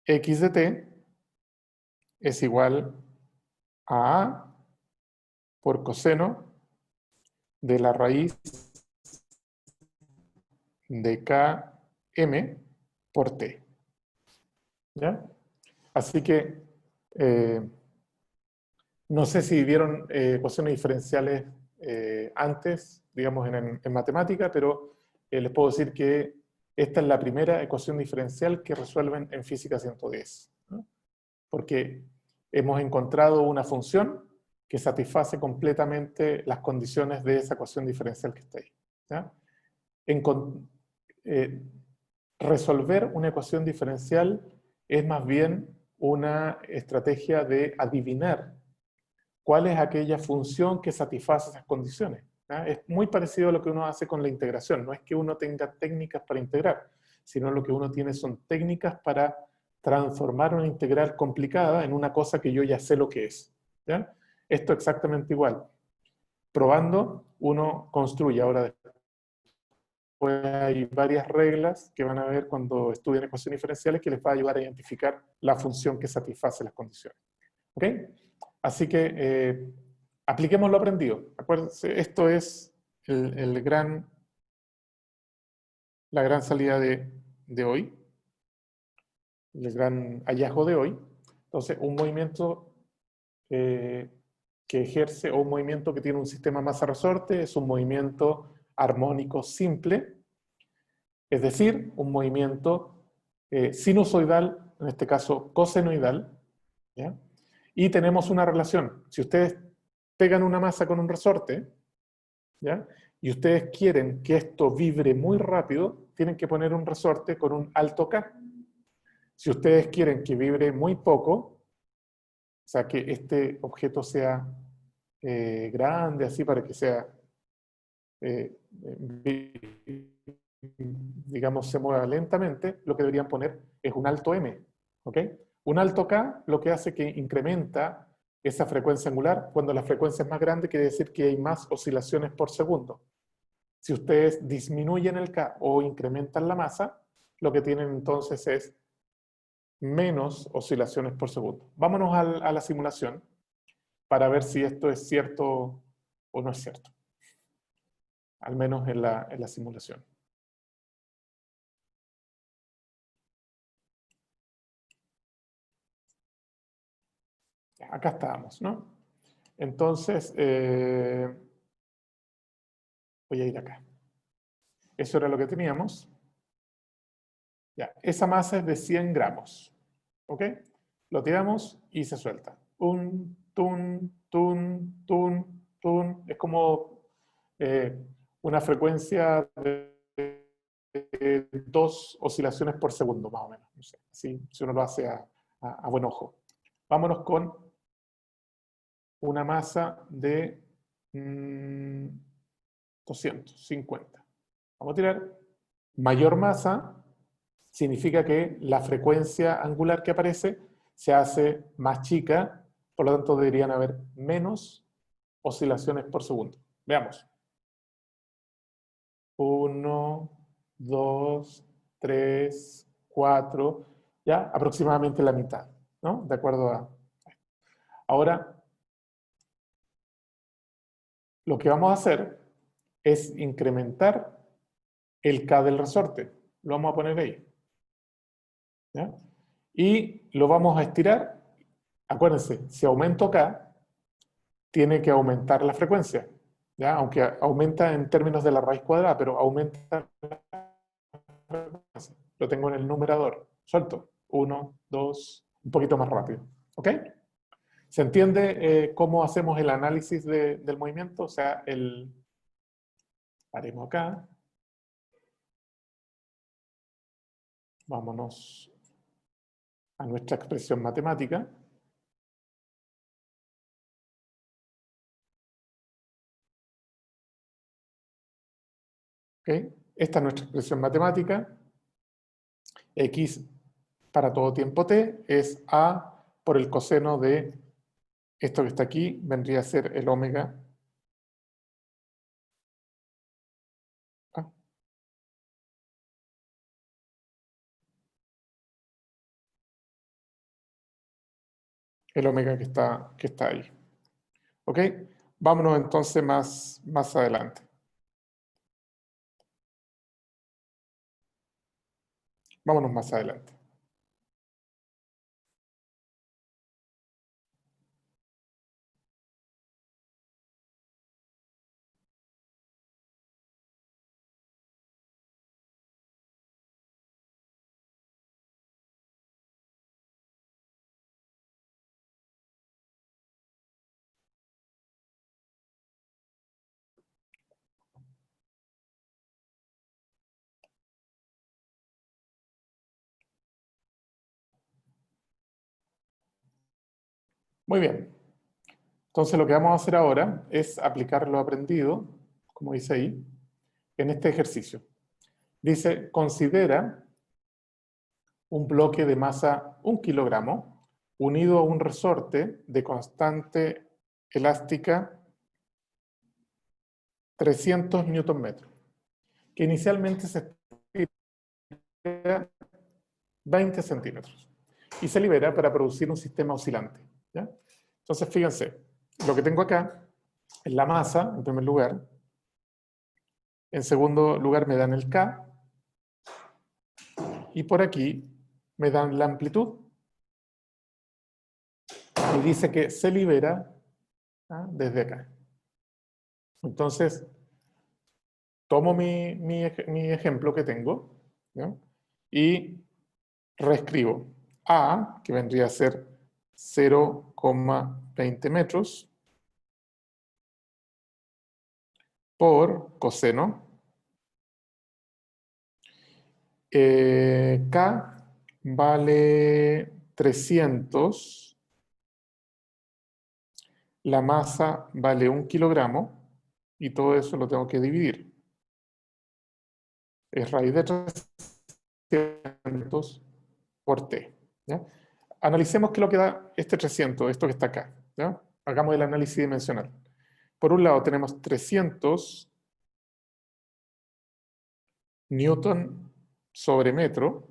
x de t es igual a A por coseno de la raíz de km por t. ¿Ya? Así que no sé si vieron ecuaciones diferenciales antes, digamos en matemática, pero les puedo decir que esta es la primera ecuación diferencial que resuelven en física 110, ¿no? Porque hemos encontrado una función que satisface completamente las condiciones de esa ecuación diferencial que está ahí. ¿Ya? Eh, resolver una ecuación diferencial es más bien una estrategia de adivinar cuál es aquella función que satisface esas condiciones. ¿Ya? Es muy parecido a lo que uno hace con la integración. No es que uno tenga técnicas para integrar, sino lo que uno tiene son técnicas para transformar una integral complicada en una cosa que yo ya sé lo que es. ¿Ya? Esto exactamente igual. Probando, uno construye. Ahora, después hay varias reglas que van a ver cuando estudien ecuaciones diferenciales que les va a ayudar a identificar la función que satisface las condiciones. ¿Ok? Así que apliquemos lo aprendido. Acuérdense, esto es la gran salida de hoy, el gran hallazgo de hoy. Entonces, un movimiento que ejerce, o un movimiento que tiene un sistema masa-resorte, es un movimiento armónico simple, es decir, un movimiento sinusoidal, en este caso cosenoidal, ¿ya? Y tenemos una relación. Si ustedes pegan una masa con un resorte, ¿ya? Y ustedes quieren que esto vibre muy rápido, tienen que poner un resorte con un alto K. Si ustedes quieren que vibre muy poco, o sea, que este objeto sea grande, así para que sea, digamos, se mueva lentamente, lo que deberían poner es un alto M. ¿Ok? Un alto K lo que hace que incrementa esa frecuencia angular. Cuando la frecuencia es más grande, quiere decir que hay más oscilaciones por segundo. Si ustedes disminuyen el K o incrementan la masa, lo que tienen entonces es menos oscilaciones por segundo. Vámonos a la simulación para ver si esto es cierto o no es cierto. Al menos en la simulación. Acá estábamos, ¿no? Entonces, voy a ir acá. Eso era lo que teníamos. Ya, esa masa es de 100 gramos. ¿Ok? Lo tiramos y se suelta. Un, tun, tun, tun, tun. Es como una frecuencia de 2 oscilaciones por segundo, más o menos. No sé, así, si uno lo hace a buen ojo. Vámonos con una masa de 250. Vamos a tirar. Mayor masa significa que la frecuencia angular que aparece se hace más chica, por lo tanto deberían haber menos oscilaciones por segundo. Veamos. 1, 2, 3, 4, ya aproximadamente la mitad, ¿no? De acuerdo a... Ahora, lo que vamos a hacer es incrementar el K del resorte. Lo vamos a poner ahí. ¿Ya? Y lo vamos a estirar. Acuérdense, si aumento K, tiene que aumentar la frecuencia. ¿Ya? Aunque aumenta en términos de la raíz cuadrada, pero aumenta la frecuencia. Lo tengo en el numerador. Suelto. 1, 2, un poquito más rápido. ¿Ok? ¿Se entiende cómo hacemos el análisis del movimiento? O sea, haremos acá. Vámonos a nuestra expresión matemática. ¿Okay? Esta es nuestra expresión matemática. X para todo tiempo t es A por el coseno de esto que está aquí, vendría a ser el omega. El omega que está ahí. ¿Ok? Vámonos entonces más adelante. Vámonos más adelante. Muy bien. Entonces lo que vamos a hacer ahora es aplicar lo aprendido, como dice ahí, en este ejercicio. Dice, considera un bloque de masa 1 kilogramo unido a un resorte de constante elástica 300 newton metros, que inicialmente se estira 20 centímetros y se libera para producir un sistema oscilante, ¿ya? Entonces, fíjense, lo que tengo acá es la masa, en primer lugar. En segundo lugar me dan el K. Y por aquí me dan la amplitud. Y dice que se libera, ¿ah?, desde acá. Entonces, tomo mi ejemplo que tengo, ¿ya?, y reescribo A, que vendría a ser 0,20 metros, por coseno. K vale 300. La masa vale 1 kilogramo. Y todo eso lo tengo que dividir. Es raíz de 300 por t, ¿ya? Analicemos qué es lo que da este 300, esto que está acá, ¿ya? Hagamos el análisis dimensional. Por un lado tenemos 300 newton sobre metro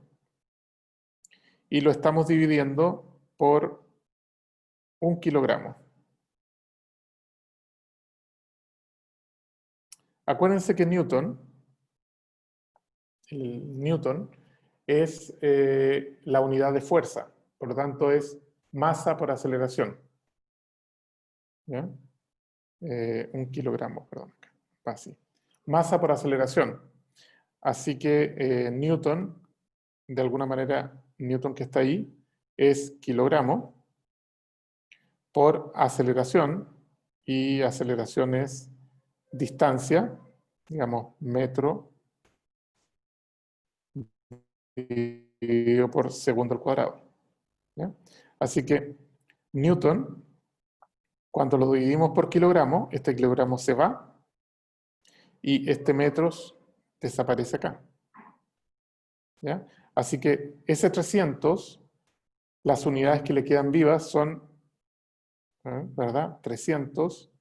y lo estamos dividiendo por 1 kilogramo. Acuérdense que Newton, el Newton, es la unidad de fuerza, por lo tanto es masa por aceleración, ¿ya? 1 kilogramo, perdón, así. Masa por aceleración. Así que Newton, de alguna manera, Newton que está ahí, es kilogramo por aceleración, y aceleración es distancia, digamos, metro dividido por segundo al cuadrado, ¿ya? Así que Newton, cuando lo dividimos por kilogramo, este kilogramo se va y este metros desaparece acá, ¿ya? Así que ese 300, las unidades que le quedan vivas son, ¿verdad?, 300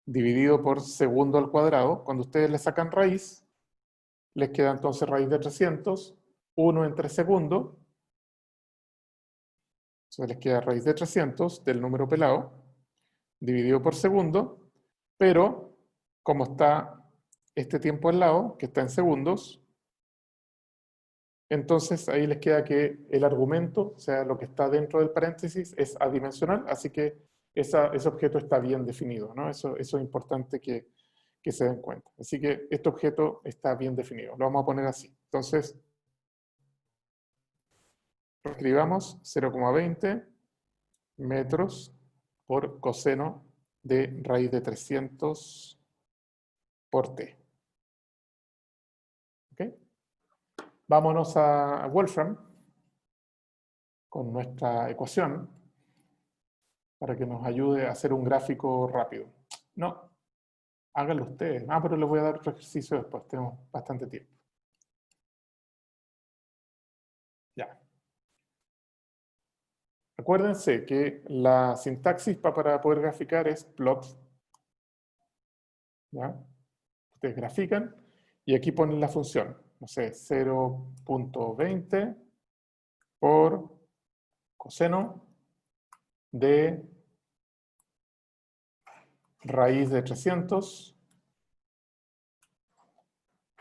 dividido por segundo al cuadrado. Cuando ustedes le sacan raíz, les queda entonces raíz de 300, 1 entre segundo. Entonces les queda raíz de 300 del número pelado, dividido por segundo, pero como está este tiempo al lado, que está en segundos, entonces ahí les queda que el argumento, o sea, lo que está dentro del paréntesis, es adimensional, así que ese objeto está bien definido, ¿no? Eso es importante que se den cuenta. Así que este objeto está bien definido. Lo vamos a poner así. Entonces, escribamos 0,20 metros por coseno de raíz de 300 por t. ¿Ok? Vámonos a Wolfram con nuestra ecuación para que nos ayude a hacer un gráfico rápido. No, háganlo ustedes. Ah, pero les voy a dar otro ejercicio después. Tenemos bastante tiempo. Ya. Acuérdense que la sintaxis para poder graficar es plot. ¿Ya? Ustedes grafican y aquí ponen la función. No sé, 0,20 por coseno de raíz de 300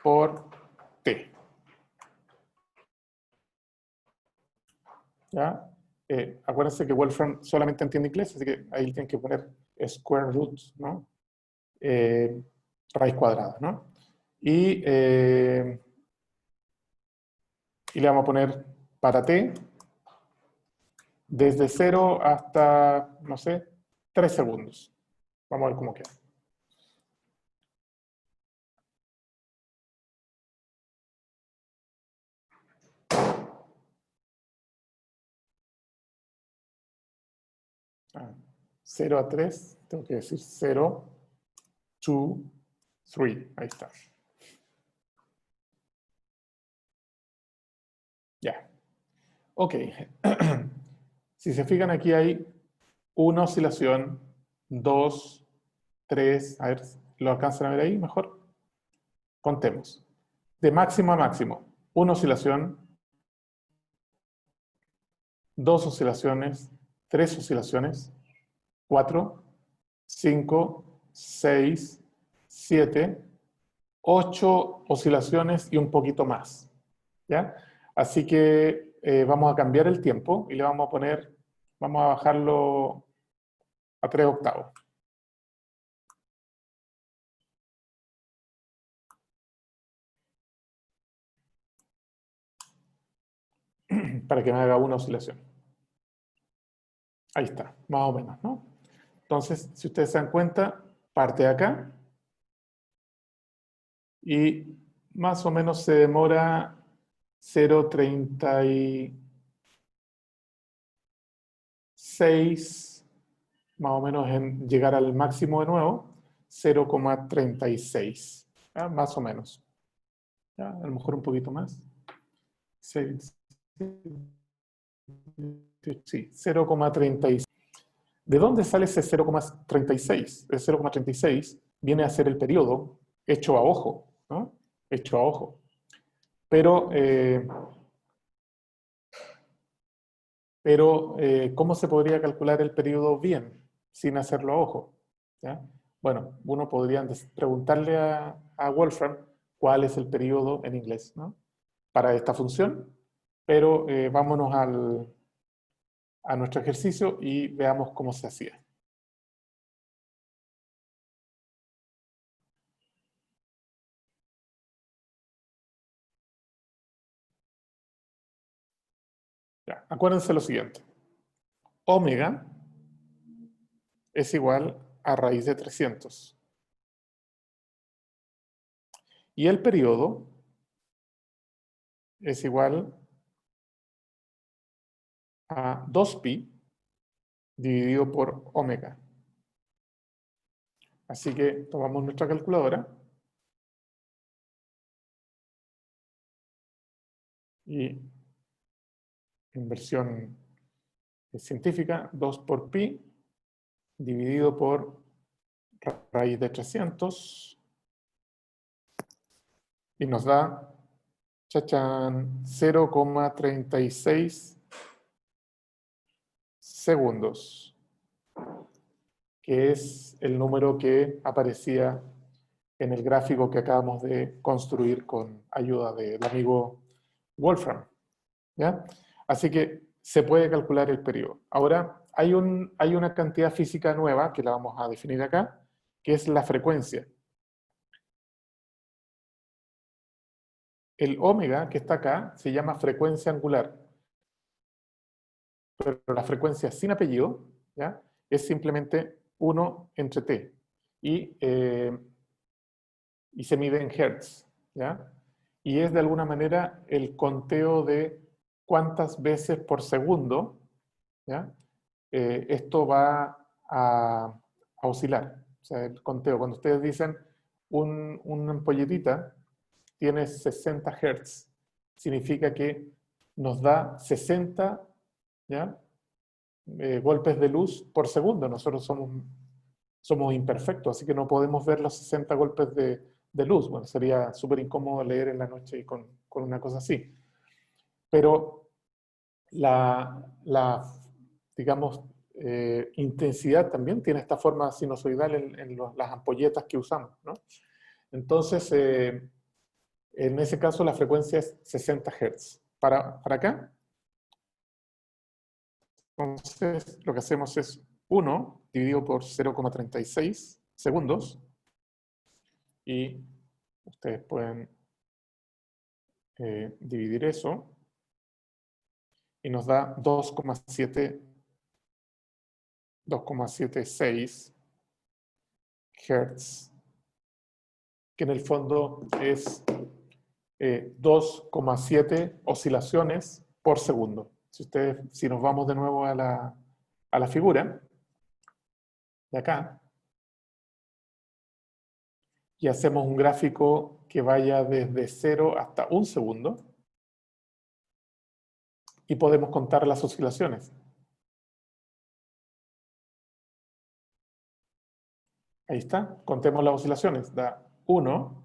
por t. ¿Ya? Acuérdense que Wolfram solamente entiende inglés, así que ahí tienen que poner square root, ¿no? Raíz cuadrada, ¿no? Y le vamos a poner para t desde 0 hasta, no sé, 3 segundos. Vamos a ver cómo queda. Ah, 0 a 3, tengo que decir 0, 2, 3. Ahí está. Ya. Ok. Si se fijan, aquí hay una oscilación, dos, tres, a ver, ¿lo alcanzan a ver ahí mejor? Contemos. De máximo a máximo, una oscilación, dos oscilaciones, tres oscilaciones, 4, 5, 6, 7, 8 oscilaciones y un poquito más. ¿Ya? Así que vamos a cambiar el tiempo y le vamos a poner, vamos a bajarlo a 3 octavos. Para que me haga una oscilación. Ahí está, más o menos, ¿no? Entonces, si ustedes se dan cuenta, parte de acá y más o menos se demora 0,36, más o menos en llegar al máximo de nuevo, 0,36, ¿ya? Más o menos. ¿Ya? A lo mejor un poquito más. 6, sí, 0,36. ¿De dónde sale ese 0,36? El 0,36 viene a ser el periodo hecho a ojo, ¿no? Hecho a ojo. Pero, ¿cómo se podría calcular el periodo bien, sin hacerlo a ojo? ¿Ya? Bueno, uno podría preguntarle a Wolfram cuál es el periodo en inglés, ¿no? Para esta función, pero vámonos a nuestro ejercicio y veamos cómo se hacía. Ya, acuérdense lo siguiente. Omega es igual a raíz de 300. Y el periodo es igual a 2pi dividido por omega. Así que tomamos nuestra calculadora y en versión científica, 2 por pi dividido por raíz de 300 y nos da, chachán, 0,36 segundos, que es el número que aparecía en el gráfico que acabamos de construir con ayuda del amigo Wolfram. ¿Ya? Así que se puede calcular el periodo. Ahora, hay una cantidad física nueva que la vamos a definir acá, que es la frecuencia. El omega que está acá se llama frecuencia angular, pero la frecuencia sin apellido, ¿ya? Es simplemente 1 entre t. Y se mide en hertz, ¿ya? Y es de alguna manera el conteo de cuántas veces por segundo, ¿ya? Esto va a oscilar. O sea, el conteo, cuando ustedes dicen una ampolletita tiene 60 Hz, significa que nos da 60, ¿ya? Golpes de luz por segundo. Nosotros somos imperfectos, así que no podemos ver los 60 golpes de luz. Bueno, sería súper incómodo leer en la noche y con una cosa así. Pero la digamos, intensidad también tiene esta forma sinusoidal en las ampolletas que usamos, ¿no? Entonces, en ese caso la frecuencia es 60 Hz. Para acá, entonces lo que hacemos es 1 dividido por 0,36 segundos y ustedes pueden dividir eso y nos da 2,76 Hz, que en el fondo es 2,7 oscilaciones por segundo. Si nos vamos de nuevo a la figura de acá y hacemos un gráfico que vaya desde 0 hasta 1 segundo, y podemos contar las oscilaciones. Ahí está, contemos las oscilaciones. Da 1,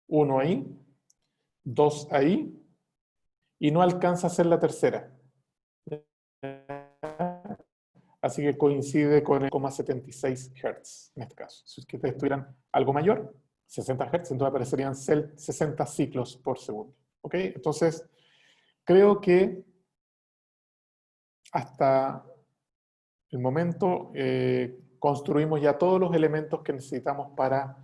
1 ahí, 2 ahí, y no alcanza a ser la tercera. Así que coincide con el 0,76 Hz en este caso. Si es que ustedes tuvieran algo mayor, 60 Hz, entonces aparecerían 60 ciclos por segundo. ¿Ok? Entonces, creo que hasta el momento construimos ya todos los elementos que necesitamos para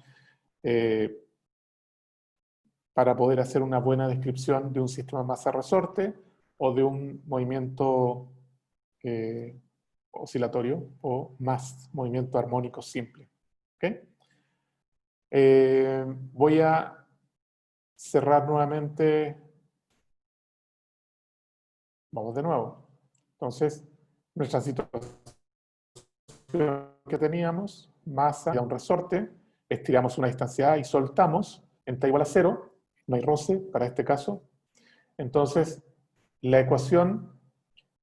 poder hacer una buena descripción de un sistema masa-resorte o de un movimiento oscilatorio o más movimiento armónico simple. ¿Okay? Voy a cerrar nuevamente. Vamos de nuevo. Entonces, nuestra situación que teníamos, masa y un resorte, estiramos una distancia A y soltamos en T igual a 0, no hay roce para este caso. Entonces, la ecuación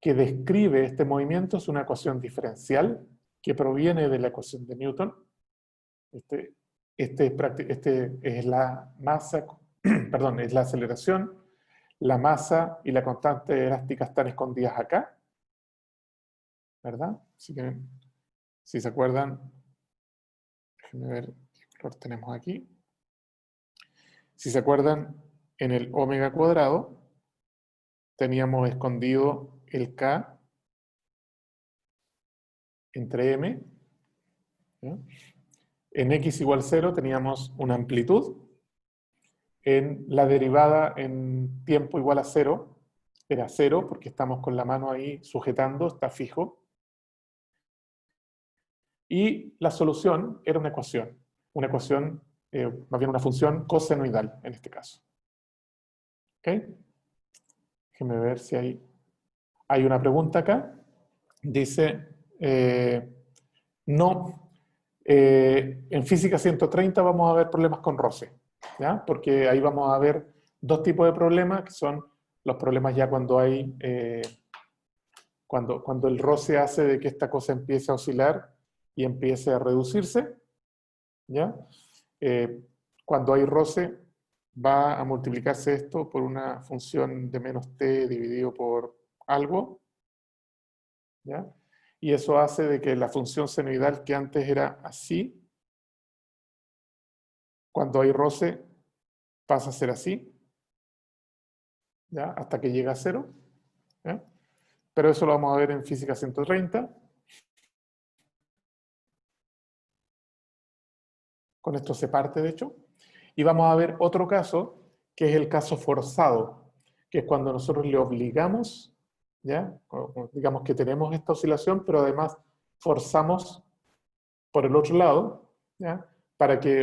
que describe este movimiento es una ecuación diferencial que proviene de la ecuación de Newton. Este es la masa, perdón, es la aceleración, la masa y la constante elástica están escondidas acá, ¿verdad? Así que, si se acuerdan, déjenme ver qué color tenemos aquí. Si se acuerdan, en el omega cuadrado teníamos escondido el K entre M, ¿ya? En x igual 0 teníamos una amplitud. En la derivada en tiempo igual a 0, era 0 porque estamos con la mano ahí sujetando, está fijo. Y la solución era una ecuación, más bien una función cosenoidal en este caso. ¿Ok? Déjenme ver si hay una pregunta acá. Dice, no, en física 130 vamos a ver problemas con roce, ¿ya? Porque ahí vamos a ver dos tipos de problemas, que son los problemas ya cuando hay, cuando el roce hace de que esta cosa empiece a oscilar y empiece a reducirse, ¿ya? Cuando hay roce va a multiplicarse esto por una función de menos t dividido por algo, ¿ya? Y eso hace de que la función senoidal que antes era así, cuando hay roce pasa a ser así, ¿ya? Hasta que llega a 0, ¿ya? Pero eso lo vamos a ver en física 130. Con esto se parte, de hecho. Y vamos a ver otro caso, que es el caso forzado, que es cuando nosotros le obligamos, ¿ya? Digamos que tenemos esta oscilación, pero además forzamos por el otro lado, ¿ya?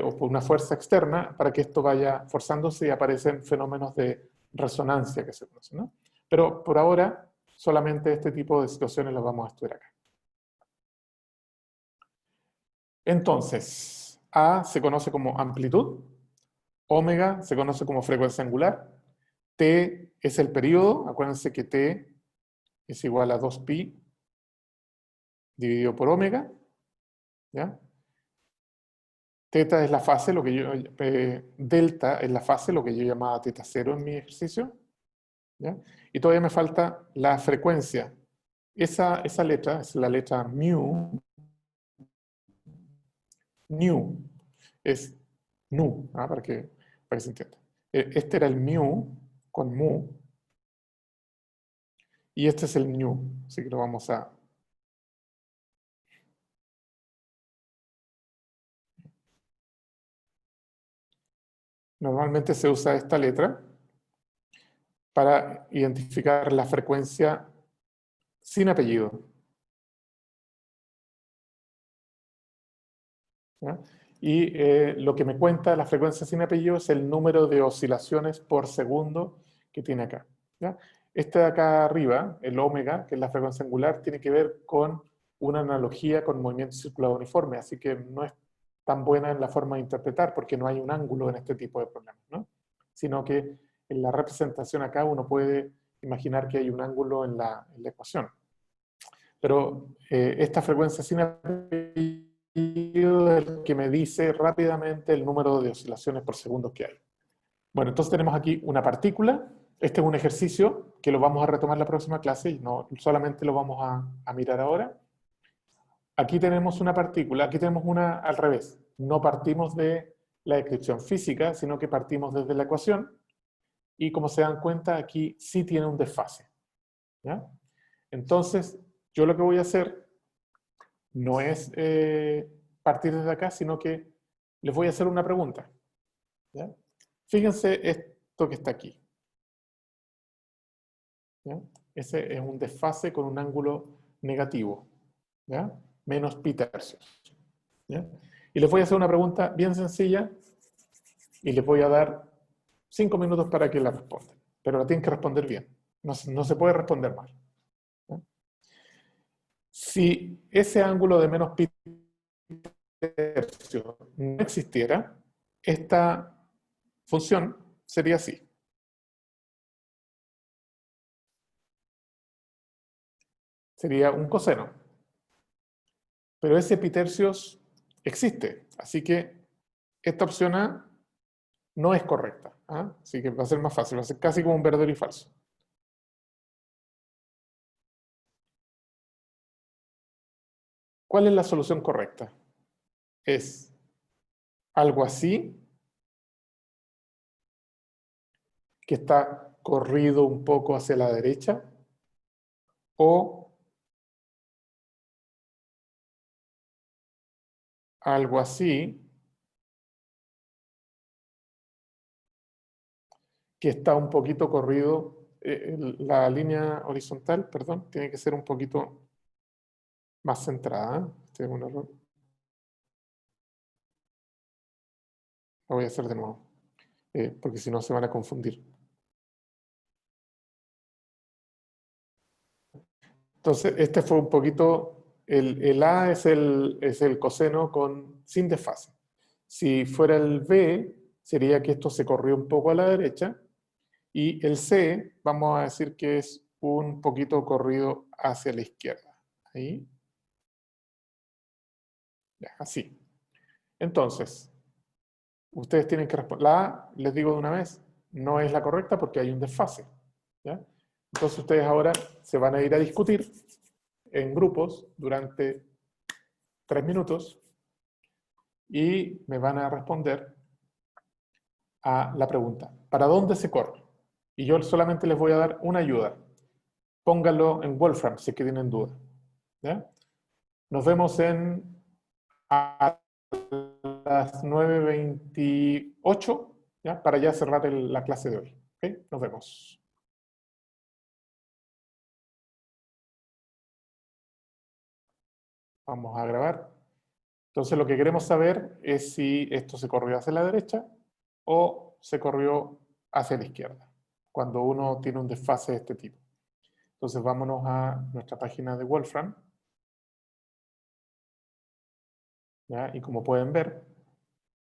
O por una fuerza externa, para que esto vaya forzándose y aparecen fenómenos de resonancia que se conocen, ¿no? Pero por ahora, solamente este tipo de situaciones las vamos a estudiar acá. Entonces, A se conoce como amplitud, omega se conoce como frecuencia angular, T es el periodo, acuérdense que T es igual a 2pi dividido por omega, ¿ya? Teta es la fase, delta es la fase, lo que yo llamaba teta 0 en mi ejercicio, ¿ya? Y todavía me falta la frecuencia. Esa letra es la letra mu. Nu es nu, ¿ah? para que se entienda. Este era el mu con mu, y este es el nu, así que lo vamos a... Normalmente se usa esta letra para identificar la frecuencia sin apellido, ¿ya? Y lo que me cuenta la frecuencia sin apellido es el número de oscilaciones por segundo que tiene acá, ¿ya? Este de acá arriba, el omega, que es la frecuencia angular, tiene que ver con una analogía con movimiento circular uniforme, así que no es tan buena en la forma de interpretar porque no hay un ángulo en este tipo de problemas, ¿no? Sino que en la representación acá uno puede imaginar que hay un ángulo en la ecuación. Pero esta frecuencia sin apellido es el que me dice rápidamente el número de oscilaciones por segundo que hay. Bueno, entonces tenemos aquí una partícula. Este es un ejercicio que lo vamos a retomar en la próxima clase y no solamente lo vamos a mirar ahora. Aquí tenemos una partícula, aquí tenemos una al revés. No partimos de la descripción física, sino que partimos desde la ecuación. Y como se dan cuenta, aquí sí tiene un desfase. ¿Ya? Entonces, yo lo que voy a hacer no es partir desde acá, sino que les voy a hacer una pregunta. ¿Ya? Fíjense esto que está aquí. ¿Ya? Ese es un desfase con un ángulo negativo. ¿Ya? Menos pi tercios. ¿Ya? Y les voy a hacer una pregunta bien sencilla y les voy a dar 5 minutos para que la respondan. Pero la tienen que responder bien. No se puede responder mal. ¿Ya? Si ese ángulo de menos pi tercios no existiera, esta función sería así. Sería un coseno. Pero ese pi tercios existe. Así que esta opción A no es correcta. ¿Ah? Así que va a ser más fácil. Va a ser casi como un verdadero y falso. ¿Cuál es la solución correcta? Es algo así, que está corrido un poco hacia la derecha, o algo así, que está un poquito corrido, la línea horizontal, perdón, tiene que ser un poquito más centrada. Este es un error. Lo voy a hacer de nuevo, porque si no se van a confundir. Entonces, este fue un poquito, el A es el coseno sin desfase. Si fuera el B, sería que esto se corrió un poco a la derecha, y el C, vamos a decir que es un poquito corrido hacia la izquierda. Ahí. Ya, así. Entonces, ustedes tienen que responder. La A, les digo de una vez, no es la correcta porque hay un desfase. ¿Ya? Entonces ustedes ahora se van a ir a discutir en grupos durante 3 minutos y me van a responder a la pregunta, ¿para dónde se corre? Y yo solamente les voy a dar una ayuda. Pónganlo en Wolfram si es que tienen duda. ¿Ya? Nos vemos a las 9:28, ¿ya? Para ya cerrar la clase de hoy. ¿Okay? Nos vemos. Vamos a grabar. Entonces lo que queremos saber es si esto se corrió hacia la derecha o se corrió hacia la izquierda, cuando uno tiene un desfase de este tipo. Entonces vámonos a nuestra página de Wolfram. ¿Ya? Y como pueden ver,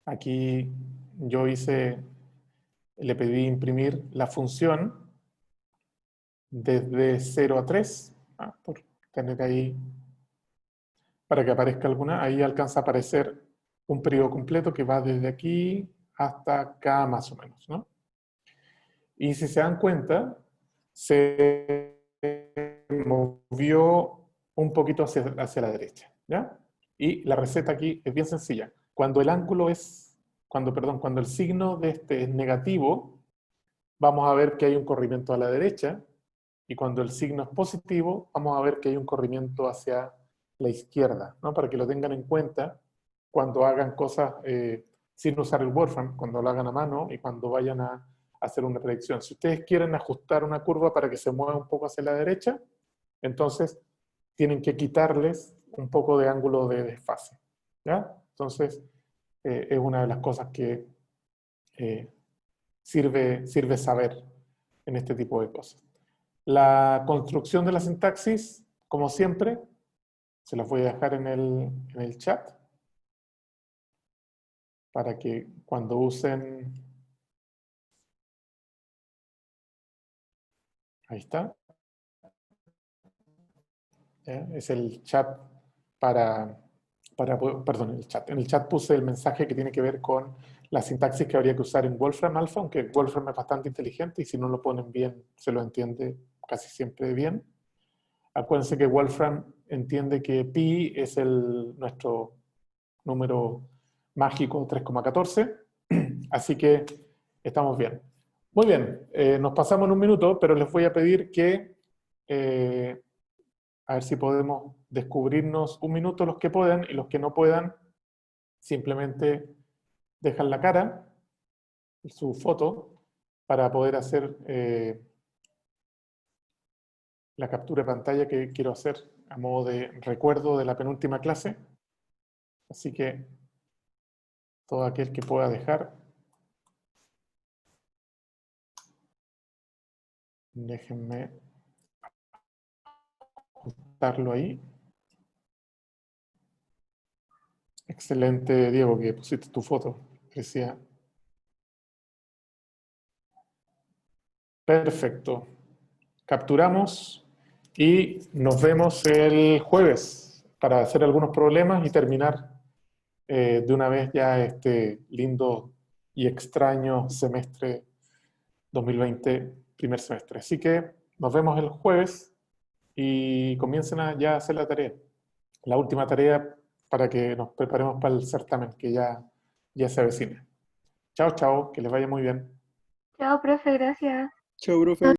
aquí yo le pedí imprimir la función desde 0 a 3, por tener ahí, para que aparezca alguna. Ahí alcanza a aparecer un periodo completo que va desde aquí hasta acá más o menos, ¿no? Y si se dan cuenta, se movió un poquito hacia la derecha, ¿ya? Y la receta aquí es bien sencilla. Cuando el ángulo cuando el signo de este es negativo, vamos a ver que hay un corrimiento a la derecha, y cuando el signo es positivo, vamos a ver que hay un corrimiento hacia la izquierda, ¿no? Para que lo tengan en cuenta cuando hagan cosas sin usar el Wolfram, cuando lo hagan a mano y cuando vayan a hacer una predicción. Si ustedes quieren ajustar una curva para que se mueva un poco hacia la derecha, entonces tienen que quitarles un poco de ángulo de desfase, ¿ya? Entonces, es una de las cosas que eh, sirve saber en este tipo de cosas. La construcción de la sintaxis, como siempre, se las voy a dejar en el chat para que cuando usen Ahí está. Es el chat perdón, el chat. En el chat puse el mensaje que tiene que ver con la sintaxis que habría que usar en Wolfram Alpha, aunque Wolfram es bastante inteligente y si no lo ponen bien, se lo entiende casi siempre bien. Acuérdense que Wolfram entiende que pi es nuestro número mágico 3,14, así que estamos bien. Muy bien, nos pasamos en un minuto, pero les voy a pedir que a ver si podemos descubrirnos un minuto los que puedan y los que no puedan simplemente dejan la cara, su foto, para poder hacer la captura de pantalla que quiero hacer a modo de recuerdo de la penúltima clase. Así que todo aquel que pueda dejar, déjenme juntarlo ahí. Excelente, Diego, que pusiste tu foto. Decía. Perfecto. Capturamos y nos vemos el jueves para hacer algunos problemas y terminar de una vez ya este lindo y extraño semestre 2020, primer semestre. Así que nos vemos el jueves y comiencen a ya hacer la tarea. La última tarea para que nos preparemos para el certamen que ya se avecina. Chao, chao, que les vaya muy bien. Chao, profe, gracias. Chao, profe.